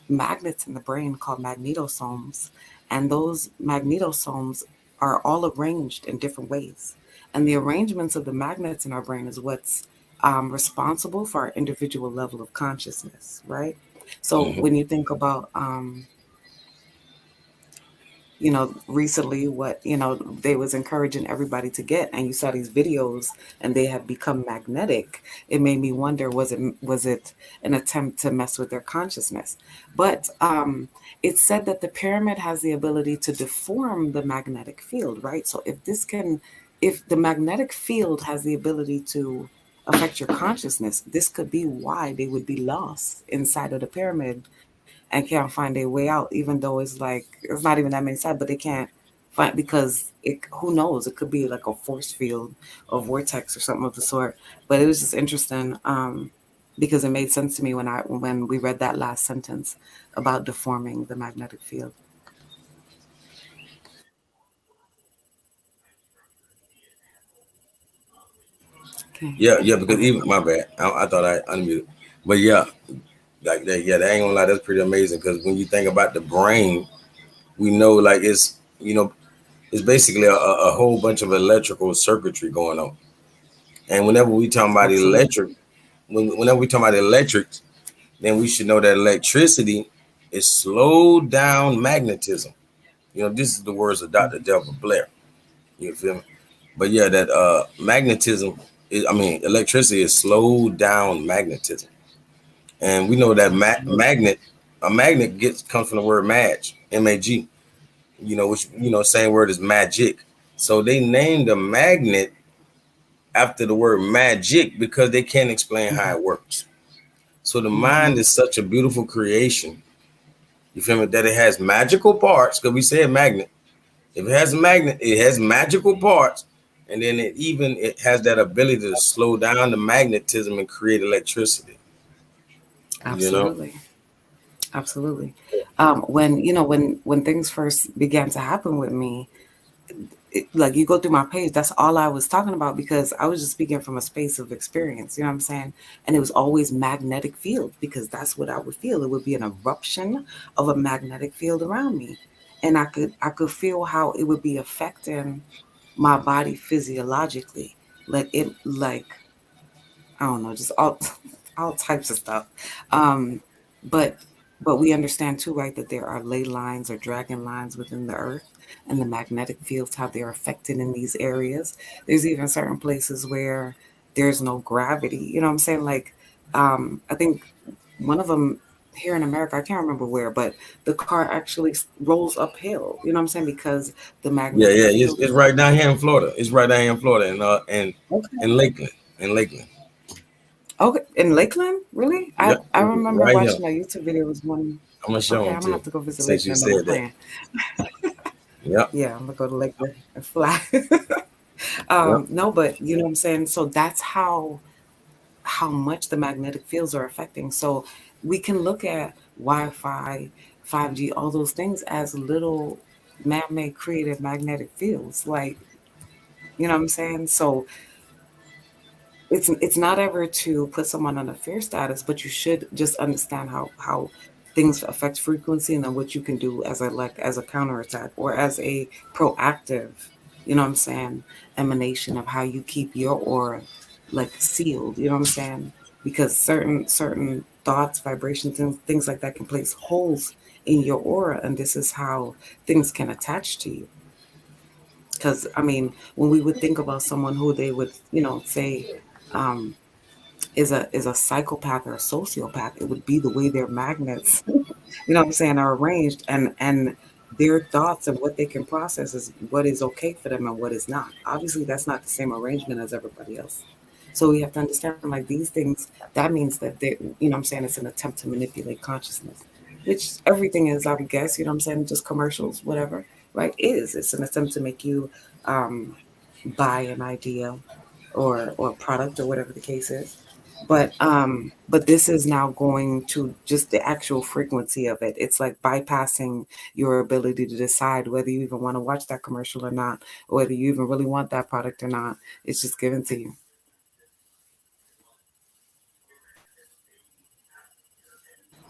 magnets in the brain called magnetosomes, and those magnetosomes are all arranged in different ways. And the arrangements of the magnets in our brain is what's responsible for our individual level of consciousness, right? So Mhm. when you think about recently what they was encouraging everybody to get, and you saw these videos and they have become magnetic, it made me wonder, was it an attempt to mess with their consciousness? But it said that the pyramid has the ability to deform the magnetic field, right? So if the magnetic field has the ability to affect your consciousness, this could be why they would be lost inside of the pyramid and can't find their way out, even though it's like it's not even that many sides, but they can't find because who knows? It could be like a force field or vortex or something of the sort. But it was just interesting because it made sense to me when we read that last sentence about deforming the magnetic field. Okay. Yeah, yeah. Because Okay. even my bad, I thought I unmuted. But yeah, like that. Yeah, that ain't gonna lie. That's pretty amazing. Because when you think about the brain, we know like it's basically a whole bunch of electrical circuitry going on. And whenever we talk about Absolutely. electric, whenever we talk about electric, then we should know that electricity is slowed down magnetism. This is the words of Dr. Delbert Blair. You feel me? But yeah, that magnetism electricity is slowed down magnetism. And we know that Absolutely. a magnet comes from the word mag, which same word as magic. So they named a magnet after the word magic because they can't explain how it works. So the mind Hmm. is such a beautiful creation. You feel me? That it has magical parts, because we said magnet. If it has a magnet, it has magical parts, and then it has that ability to slow down the magnetism and create electricity. You know? Absolutely. Absolutely. When things first began to happen with me, like you go through my page, that's all I was talking about because I was just speaking from a space of experience, you know what I'm saying? And it was always magnetic field because that's what I would feel. It would be an eruption of a magnetic field around me. And I could feel how it would be affecting my body physiologically. Like I don't know, just all all types of stuff. Um, but we understand too, right, that there are ley lines or dragon lines within the earth, and the magnetic fields how they're affected in these areas. There's even certain places where there's no gravity. You know what I'm saying? Like, I think one of them. here in America, I can't remember where, but the car actually rolls uphill. You know what I'm saying? Because the Yeah, magnetic yeah. field It's is right down here in Florida. It's right down here in Florida, and okay. in Lakeland, in Lakeland. Okay, in Lakeland, really? I Yep, I remember right here. watching a YouTube video. It was one. I'm gonna show Okay, them I'm to gonna you have to go visit since you Lakeland. I'm said that. playing. Yep, Yeah, I'm gonna go to Lakeland and fly. yep. No, but you know what I'm saying. So that's how much the magnetic fields are affecting. So we can look at Wi-Fi, 5G, all those things as little man-made created magnetic fields. Like, you know what I'm saying? So it's not ever to put someone on a fear status, but you should just understand how things affect frequency and then what you can do as a like as a counterattack or as a proactive, you know what I'm saying, emanation of how you keep your aura like sealed, you know what I'm saying? Because certain thoughts, vibrations, and things like that can place holes in your aura, and this is how things can attach to you. Because I mean, when we would think about someone who they would, say, um, is a psychopath or a sociopath, it would be the way their magnets, you know what I'm saying, are arranged, and their thoughts and what they can process is what is okay for them and what is not. Obviously, that's not the same arrangement as everybody else. So we have to understand like these things. That means that they, you know what I'm saying, it's an attempt to manipulate consciousness, which everything is, I would guess, you know what I'm saying, just commercials, whatever, right? It's an attempt to make you um, buy an idea or product or whatever the case is. But this is now going to just the actual frequency of it. It's like bypassing your ability to decide whether you even want to watch that commercial or not, or whether you even really want that product or not. It's just given to you.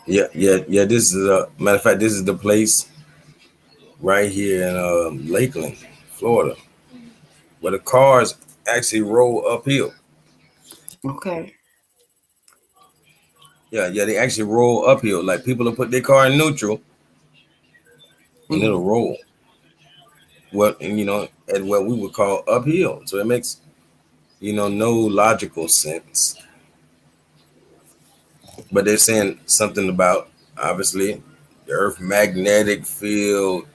Yeah, yeah, yeah. This is a matter of fact. This is the place right here in Lakeland, Florida, where the cars actually roll uphill. Okay. Yeah, yeah. They actually roll uphill. Like people will put their car in neutral and it'll Hmm. roll. What and at what we would call uphill. So it makes no logical sense. But they're saying something about obviously the Earth magnetic field.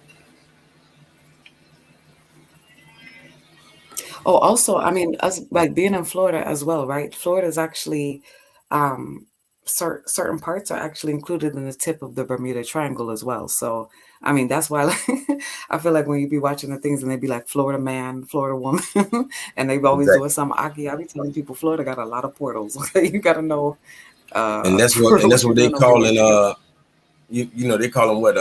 Oh, also, I mean, us like being in Florida as well, right? Florida is actually, um, certain parts are actually included in the tip of the Bermuda Triangle as well. So, I mean, that's why like, I feel like when you be watching the things and they be like Florida man, Florida woman, and they always doing Exactly. some Aki. I be telling people Florida got a lot of portals. Okay, you got to know And that's what and that's what you're what they doing over calling there. they call them what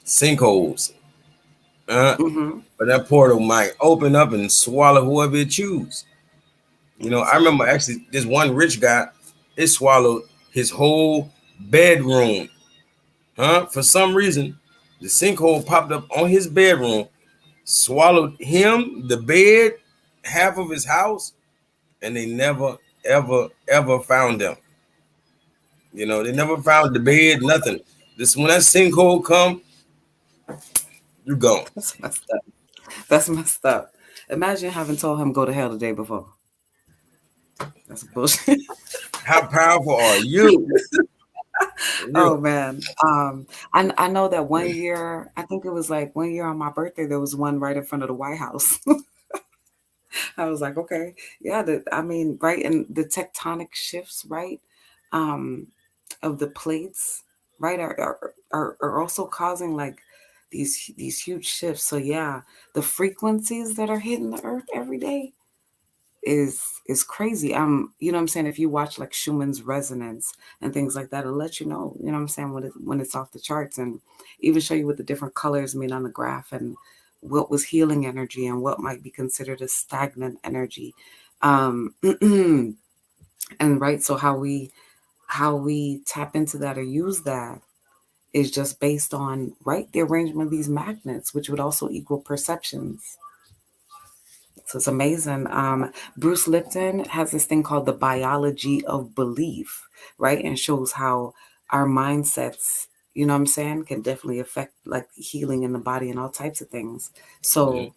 sinkholes. Hmm. But that portal might open up and swallow whoever it choose. I remember actually this one rich guy, it swallowed his whole bedroom. For some reason, the sinkhole popped up on his bedroom, swallowed him, the bed, half of his house, and they never, ever, ever found them. They never found the bed, nothing. This when that sinkhole come, you gone. That's messed up. That's messed up. Imagine having told him go to hell the day before. That's bullshit. How powerful are you? For Oh real. man. I know that one year, I think it was like one year on my birthday, there was one right in front of the White House. I was like, okay, yeah, I mean, right, and the tectonic shifts, right, um, of the plates, right, are also causing like these huge shifts. So yeah, the frequencies that are hitting the earth every day is crazy. You know what I'm saying? If you watch like Schumann's resonance and things like that, it'll let you know what I'm saying, when it's off the charts, and even show you what the different colors mean on the graph and what was healing energy and what might be considered a stagnant energy. And right, so how we tap into that or use that is just based on right the arrangement of these magnets, which would also equal perceptions. So it's amazing. Bruce Lipton has this thing called the biology of belief, right? And shows how our mindsets, you know what I'm saying, can definitely affect like healing in the body and all types of things. Mhm. So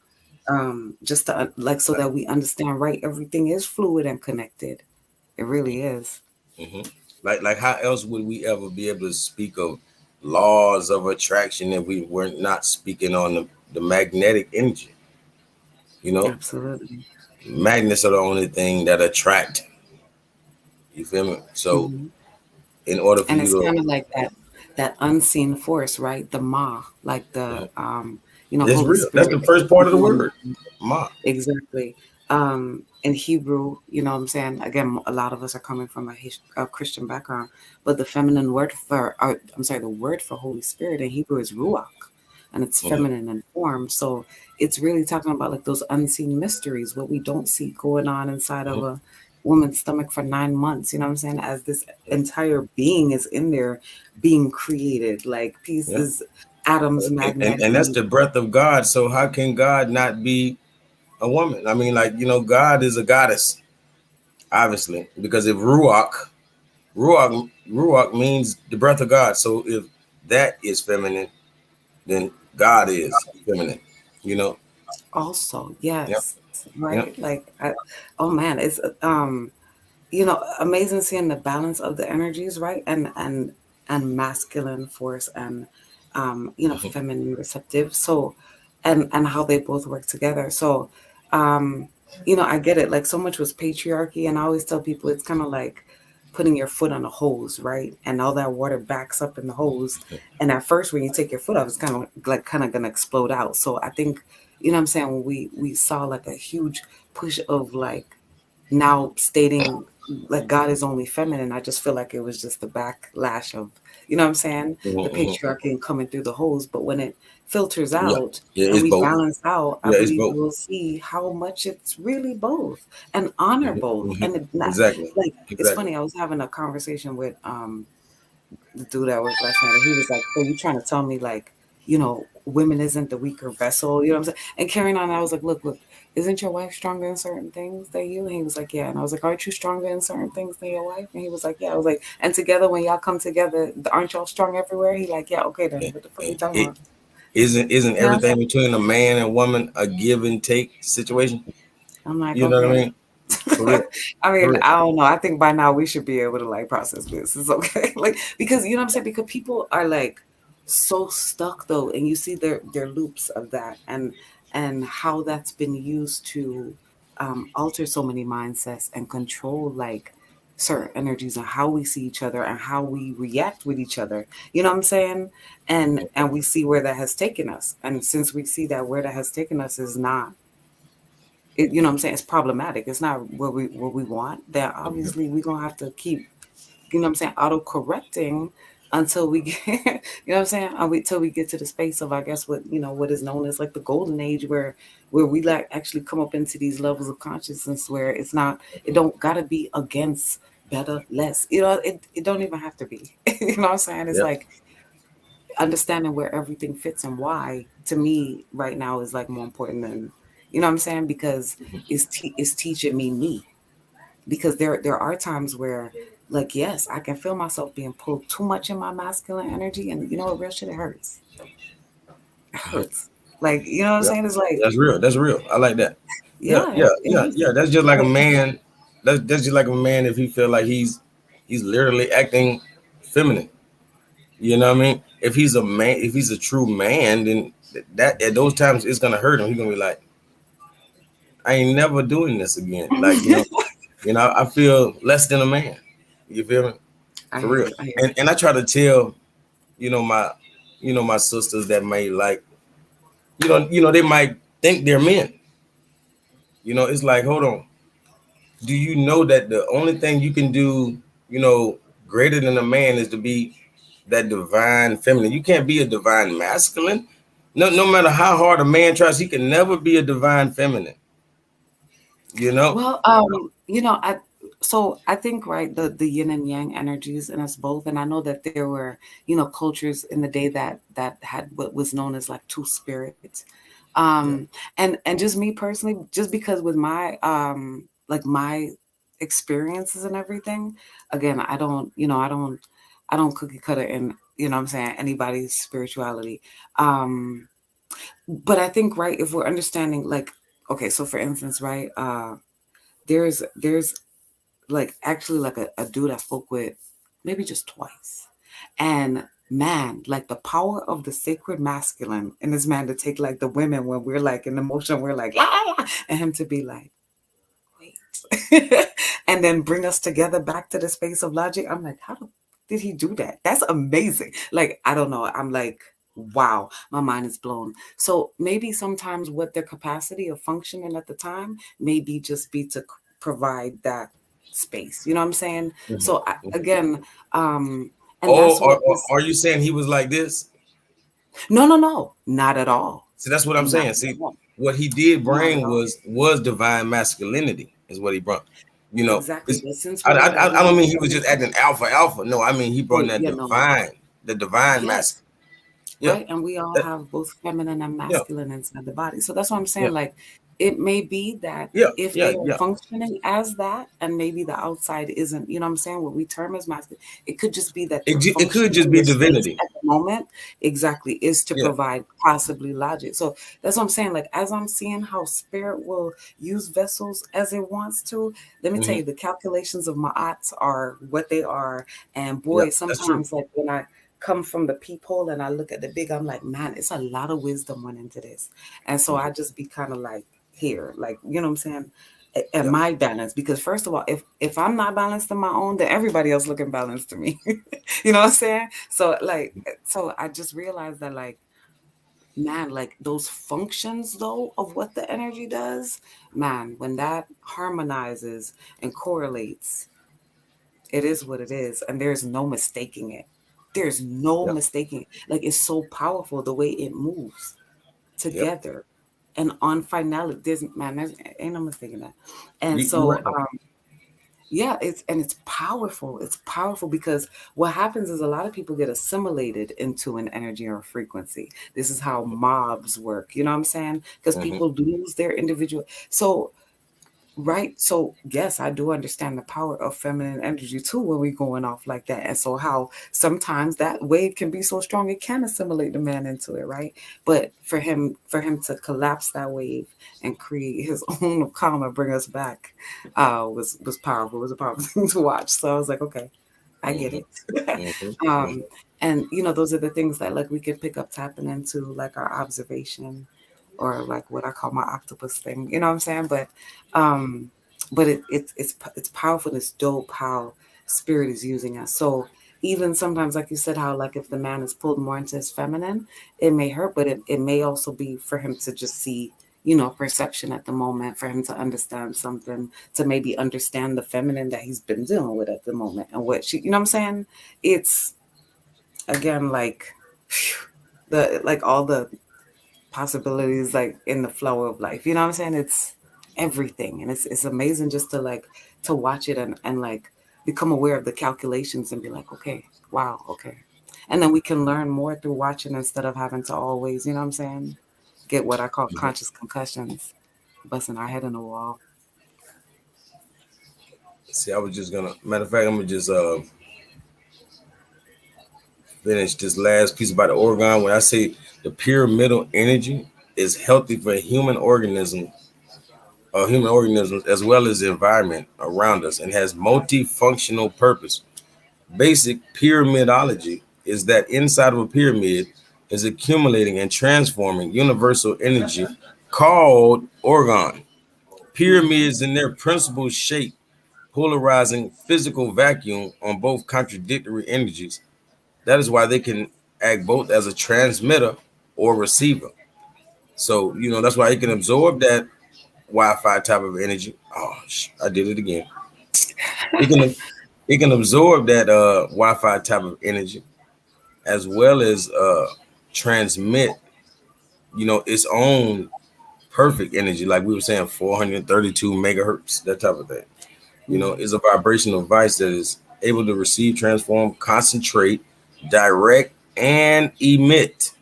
just to like so that we understand, right, everything is fluid and connected. It really is. Mhm. Like how else would we ever be able to speak of laws of attraction if we were not speaking on the magnetic energy? You know, Absolutely. magnets are the only thing that attract. You feel me? So Hmm. in order for And you it's to, kind of like that unseen force, right? The Ma, like the it's Holy real. That's Spirit. the first part of the word, ma. Exactly. In Hebrew, you know what I'm saying? Again, a lot of us are coming from a Christian background, but the feminine word for, I'm sorry, the word for Holy Spirit in Hebrew is Ruach, and it's Mhm. feminine in form. So it's really talking about like those unseen mysteries, what we don't see going on inside of Mhm. a woman's stomach for 9 months, you know what I'm saying? As this entire being is in there being created, like Yeah. pieces, atoms And that's magnetically. the breath of God. So how can God not be a woman? I mean, like, God is a goddess, obviously, because if ruach means the breath of God. So if that is feminine, then God is feminine. You know, Also, yeah, yes, yeah, right. Oh man, it's amazing seeing the balance of the energies, right? And masculine force and mhm, feminine receptive. So, and how they both work together. So, um, I get it. Like so much was patriarchy, and I always tell people it's kind of like putting your foot on a hose, right? And all that water backs up in the hose. And at first, when you take your foot off, it's kind of gonna explode out. So I think, what I'm saying, when we saw like a huge push of like now stating like God is only feminine, I just feel like it was just the backlash of, what I'm saying, mhm, the mhm. patriarchy and coming through the holes. But when it filters Yeah, out yeah, and it's we both. balance out, I Yeah, it's believe both. we'll see how much it's really both and honor Mhm, both. mhm. And it not Exactly, like it's exactly. funny, I was having a conversation with the dude at work last night, and he was like, "So you trying to tell me like, women isn't the weaker vessel?" You know what I'm saying? And carrying on, I was like, "Look, isn't your wife stronger in certain things than you?" And he was like, "Yeah." And I was like, "Aren't you stronger in certain things than your wife?" And he was like, "Yeah." I was like, "And together, when y'all come together, aren't y'all strong everywhere?" He like, "Yeah, okay then. Yeah. What the fuck are you It, talking it about?" isn't You know what I'm everything saying? between a man and woman a give and take situation. I'm like, You know what I okay. mean? For real, I for mean, real. I don't know. I think by now we should be able to like process this. It's okay. Like because you know what I'm saying? Because people are like so stuck though, and you see their loops of that and how that's been used to alter so many mindsets and control like certain energies and how we see each other and how we react with each other. You know what I'm saying? And we see where that has taken us. And since we see that where that has taken us is not you know what I'm saying, it's problematic. It's not what we want. Then Mhm. obviously we're gonna have to keep, you know what I'm saying, auto correcting until we get you know what I'm saying? Till we get to the space of I guess what is known as like the golden age where we like actually come up into these levels of consciousness where it don't gotta be against better, less. It don't even have to be. You know what I'm saying? It's Yeah. like understanding where everything fits and why to me right now is like more important than you know what I'm saying because it's teaching me because there are times where like yes I can feel myself being pulled too much in my masculine energy and you know what real shit it Mhm. hurts like you know what I'm Yeah. saying it's like That's real. That's real. I like that. Yeah, yeah yeah, it yeah, is yeah. That's just like a like man. That's just like a man if he feel like he's literally acting feminine. You know what I mean? If he's a man, if he's a true man, then that at those times it's gonna hurt him. He's gonna be like, I ain't never doing this again. Like, I feel less than a man. You feel me? I For hear real. you I hear And I try to tell, you know, my my sisters that may like, they might think they're men. It's like, hold on. Do you know that the only thing you can do, greater than a man is to be that divine feminine? You can't be a divine masculine. No matter how hard a man tries, he can never be a divine feminine, you know? well I think right the yin and yang energies in us both and I know that there were cultures in the day that had what was known as like two spirits Yeah. and just me personally just because with my like my experiences and everything again I don't cookie cutter in what I'm saying anybody's spirituality um but I think right if we're understanding like okay so for instance right there's like actually like a dude I spoke with maybe just twice. And man, like the power of the sacred masculine in this man to take like the women when we're like in emotion, we're like, ah, and him to be like, wait, and then bring us together back to the space of logic. I'm like, did he do that? That's amazing. Like, I don't know. I'm like, wow, my mind is blown. So maybe sometimes what their capacity of functioning at the time maybe just be to provide that space. You know what I'm saying? So again, and that's what this. Are you saying he was like this? No, not at all. See, that's what I'm Not saying. at See, all. what he did Not at bring all. was divine masculinity, is what he brought. You know, Exactly. But since I, we I know that I we don't need mean he was just feminine, acting alpha. No, I mean he brought oh that yeah, no, the divine yes, masculine. Yeah, right? And we all that, have both feminine and yeah, masculine inside the body. So that's what I'm yeah, saying. Like, it may be that yeah, if yeah, they are yeah. functioning as that, and maybe the outside isn't, you know what I'm saying, what we term as masculine, it could just be that their It could function just in be this space divinity. at the moment exactly is to Yeah. provide possibly logic. So that's what I'm saying. Like, as I'm seeing how spirit will use vessels as it wants to, let me tell you, Hmm. the calculations of my arts are what they are. And Yeah, boy, that's true. sometimes like when I come from the peephole and I look at the big, I'm like, man, it's a lot of wisdom went into this. And so I Hmm. just be kind of like here, like, you know what I'm saying? Am Yeah. I balanced? Because first of all, if I'm not balanced in my own, then everybody else looking balanced to me. You know what I'm saying? So like, so I just realized that like, man, like those functions though of what the energy does, man, when that harmonizes and correlates, it is what it is, and there's no mistaking it. There's no Yeah. mistaking it. Like it's so powerful the way it moves Yep. together, and on finality, there's ain't no mistaking that. And You're so, right though. yeah, it's powerful. It's powerful because what happens is a lot of people get assimilated into an energy or a frequency. This is how mobs work. You know what I'm saying? Because Hmm. people lose their individual. So right. So yes, I do understand the power of feminine energy too when we're going off like that. And so how sometimes that wave can be so strong it can assimilate the man into it, right? But for him to collapse that wave and create his own calm and bring us back was powerful. It was a powerful thing to watch. So I was like, okay, I get Hmm. it. Hmm. um Hmm. and those are the things that like we could pick up tapping into like our observation or like what I call my octopus thing. You know what I'm saying? Um, but it's powerful. It's dope how spirit is using us. So even sometimes, like you said, how like if the man is pulled more into his feminine, it may hurt, but it may also be for him to just see, perception at the moment, for him to understand something, to maybe understand the feminine that he's been dealing with at the moment and what she, you know what I'm saying? It's again like the like all the possibilities like in the flow of life. You know what I'm saying? It's everything. And it's amazing just to like to watch it and like become aware of the calculations and be like, okay, wow, okay. And then we can learn more through watching instead of having to always, you know what I'm saying, get what I call conscious concussions, busting our head in the wall. See, I was just gonna matter of fact, I'm gonna just finish this last piece about the organ. When I say the pyramidal energy is healthy for human organisms as well as the environment around us, and has multifunctional purpose. Basic pyramidology is that inside of a pyramid is accumulating and transforming universal energy called orgon. Hmm. Pyramids in their principal shape, polarizing physical vacuum on both contradictory energies. That is why they can act both as a transmitter or receiver. So, that's why it can absorb that Wi-Fi type of energy. Oh, I did it again. It can it can absorb that Wi-Fi type of energy as well as transmit, its own perfect energy, like we were saying, 432 megahertz, that type of thing. Hmm. Is a vibrational device that is able to receive, transform, concentrate, direct, and emit.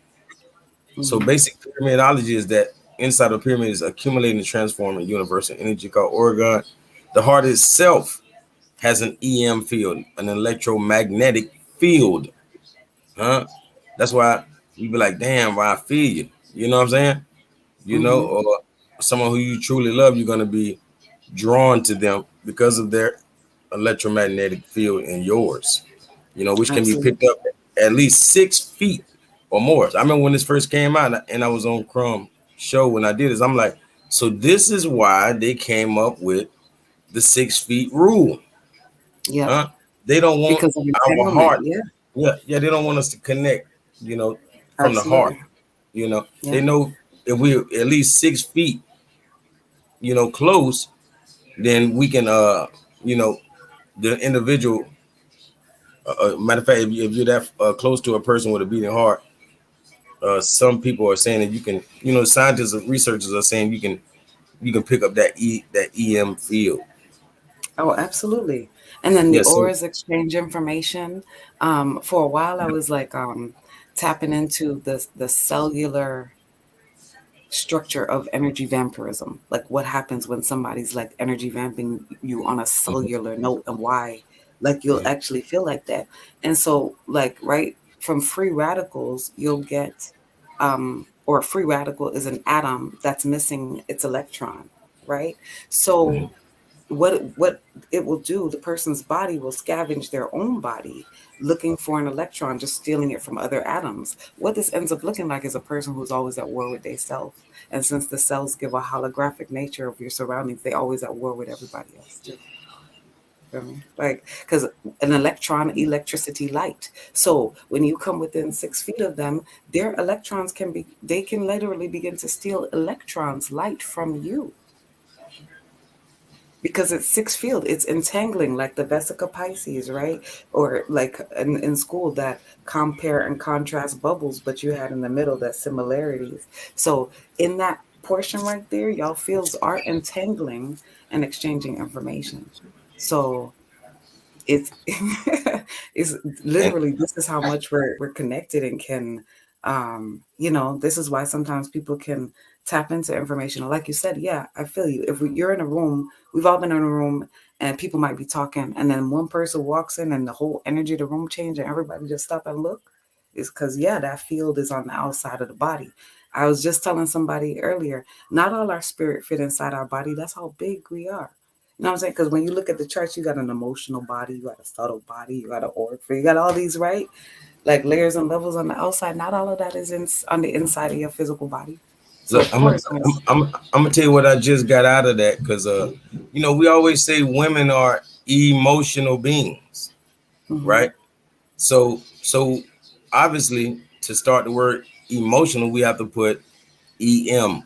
So Hmm. basic pyramidology is that inside of the pyramid is accumulating and transforming universal energy called orgon. The heart itself has an EM field, an electromagnetic field. Huh? That's why you be like, damn, I feel you. You know what I'm saying? Hmm. Or someone who you truly love, you're gonna be drawn to them because of their electromagnetic field in yours. which can be Absolutely. picked up at least 6 feet or more. I remember when this first came out, and I was on Crumb show when I did this. I'm like, so this is why they came up with the 6 feet rule. Yeah. Huh? They don't want Because of our entanglement. heart. Yeah. Yeah, they don't want us to connect, from the heart. Absolutely. They Yeah. know if we're at least 6 feet, close, then we can, the individual. Matter of fact, if you're that close to a person with a beating heart, some people are saying that you can, scientists and researchers are saying you can pick up that EM field. Oh, absolutely. And then the Yeah. So auras exchange information. For a while, I was like tapping into the cellular structure of energy vampirism. Like what happens when somebody's like energy vamping you on a mhm, cellular note and why like you'll yeah. actually feel like that. And so like right from free radicals, you'll get or a free radical is an atom that's missing its electron, right? So Mhm. what it will do, the person's body will scavenge their own body looking for an electron, just stealing it from other atoms. What this ends up looking like is a person who's always at war with their self. And since the cells give a holographic nature of your surroundings, they always at war with everybody else too. Feel me? Like, because an electron, electricity, light. So when you come within 6 feet of them, their electrons they can literally begin to steal electrons, light from you because it's six field, it's entangling like the Vesica Pisces, right? Or like in school that compare and contrast bubbles, but you had in the middle that similarities. So in that portion right there, y'all fields are entangling and exchanging information. So it's it's And literally this is how much we're connected and can this is why sometimes people can tap into information. Like you said, yeah, I feel you. If you're in a room, we've all been in a room and people might be talking and then one person walks in and the whole energy of the room change and everybody just stop and look. It's because yeah, that field is on the outside of the body. I was just telling somebody earlier, not all our spirit fit inside our body. That's how big we are. You know what I'm saying? Because when you look at the charts, you got an emotional body, you got a subtle body, you got an auric field, you got all these, right? Like layers and levels on the outside. Not all of that is on the inside of your physical body. So look, of I'm gonna course, I'm gonna tell you what I just got out of that because we always say women are emotional beings, hmm right? So obviously to start the word emotional, we have to put EM.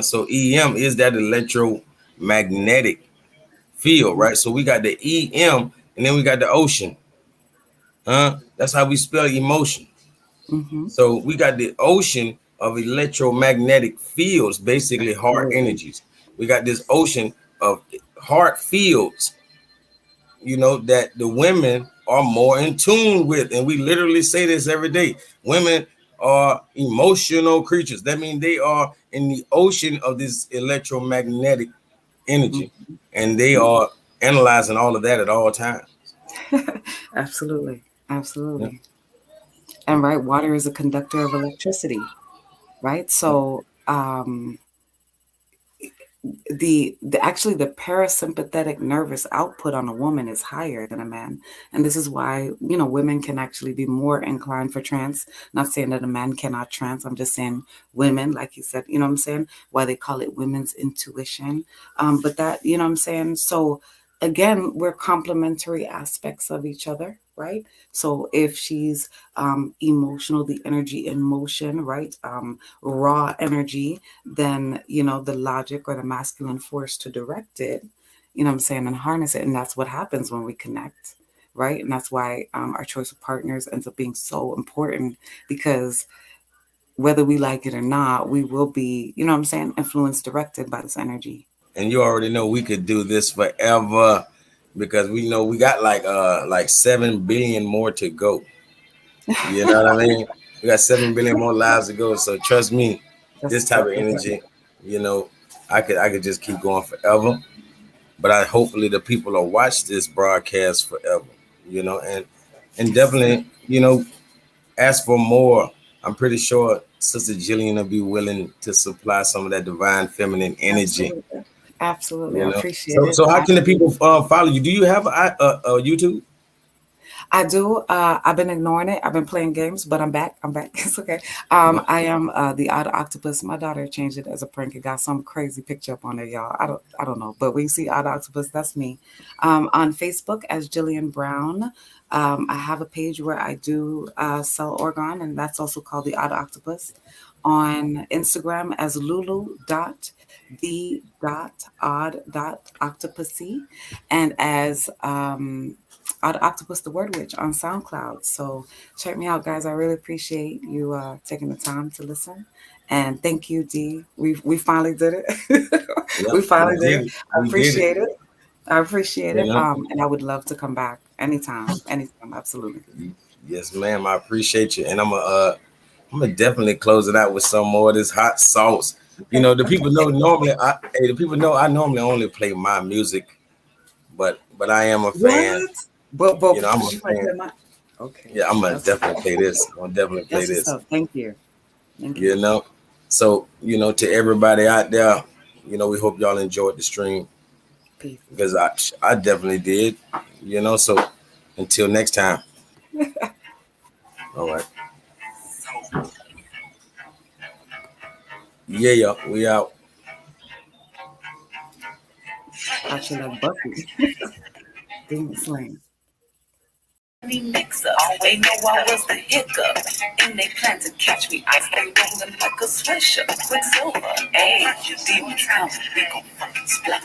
So EM is that electromagnetic field, hmm right? So we got the EM and then we got the ocean. That's how we spell emotion. hmm So we got the ocean of electromagnetic fields, basically heart absolutely. energies. We got this ocean of heart fields, that the women are more in tune with. And we literally say this every day. Women are emotional creatures. That means they are in the ocean of this electromagnetic energy. Mhm. And they are analyzing all of that at all times. Absolutely. Yeah. Absolutely. And right, water is a conductor of electricity, right? So the actually the parasympathetic nervous output on a woman is higher than a man, and this is why women can actually be more inclined for trance. Not saying that a man cannot trance, I'm just saying women, like you said, what I'm saying, why they call it women's intuition. But that, what I'm saying, so again, we're complementary aspects of each other, right? So if she's emotional, the energy in motion, right? Raw energy, then the logic or the masculine force to direct it, what I'm saying, and harness it. And that's what happens when we connect, right? And that's why our choice of partners ends up being so important, because whether we like it or not, we will be, what I'm saying, influenced, directed by this energy. And you already know we could do this forever because we know we got like 7 billion more to go. You know what I mean? We got 7 billion more lives to go. So trust me, this That's type of that's energy, you know, I could just keep going forever. But I hopefully the people will watch this broadcast forever, and yes, definitely, ask for more. I'm pretty sure Sister Jillian will be willing to supply some of that divine feminine energy. absolutely, absolutely. You I know. appreciate So it. so how can the Absolutely. people follow you? Do you have a YouTube? I do. I've been ignoring it. I've been playing games, but I'm back. I'm back. It's okay. I am the Odd Octopus. My daughter changed it as a prank. It got some crazy picture up on there, y'all. I don't know. But when you see Odd Octopus, that's me. On Facebook as Jillian Brown. I have a page where I do sell organ, and that's also called the Odd Octopus. On Instagram as Lulu dot the dot odd dot octopusy, and as Odd Octopus the Word Witch on SoundCloud. So check me out, guys. I really appreciate you taking the time to listen. And thank you, D. We finally did it. We Yep, finally we did did it. it. I We did it. appreciate it. I appreciate You it. know. And I would love to come back anytime. Anytime, absolutely. Yes, ma'am. I appreciate you, and I'm gonna definitely close it out with some more of this hot sauce. You know, the people know normally. The people know I normally only play my music, but I am a fan. What? But You know, I'm a you might fan. play my okay. Yeah, I'm gonna That's definitely play this. I'm gonna definitely play that's what's this. up. Thank you. Thank You you. know, so to everybody out there, we hope y'all enjoyed the stream Peace. because I definitely did. So until next time. All right. Yeah, we out. Actually like Buffy. Demon Slayer. Mix up. They know I was the hiccup, and they plan to catch me. I stay rolling like a swisher, Quicksilver. Ayy, demons come, we gon' fucking splat.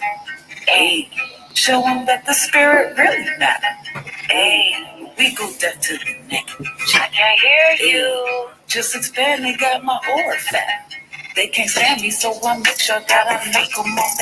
Ayy, show 'em that the spirit really matter. Ayy, we go death to the neck. I can't hear you. Just expand, they got my aura fat. They can't stand me, so I make sure that I make 'em off.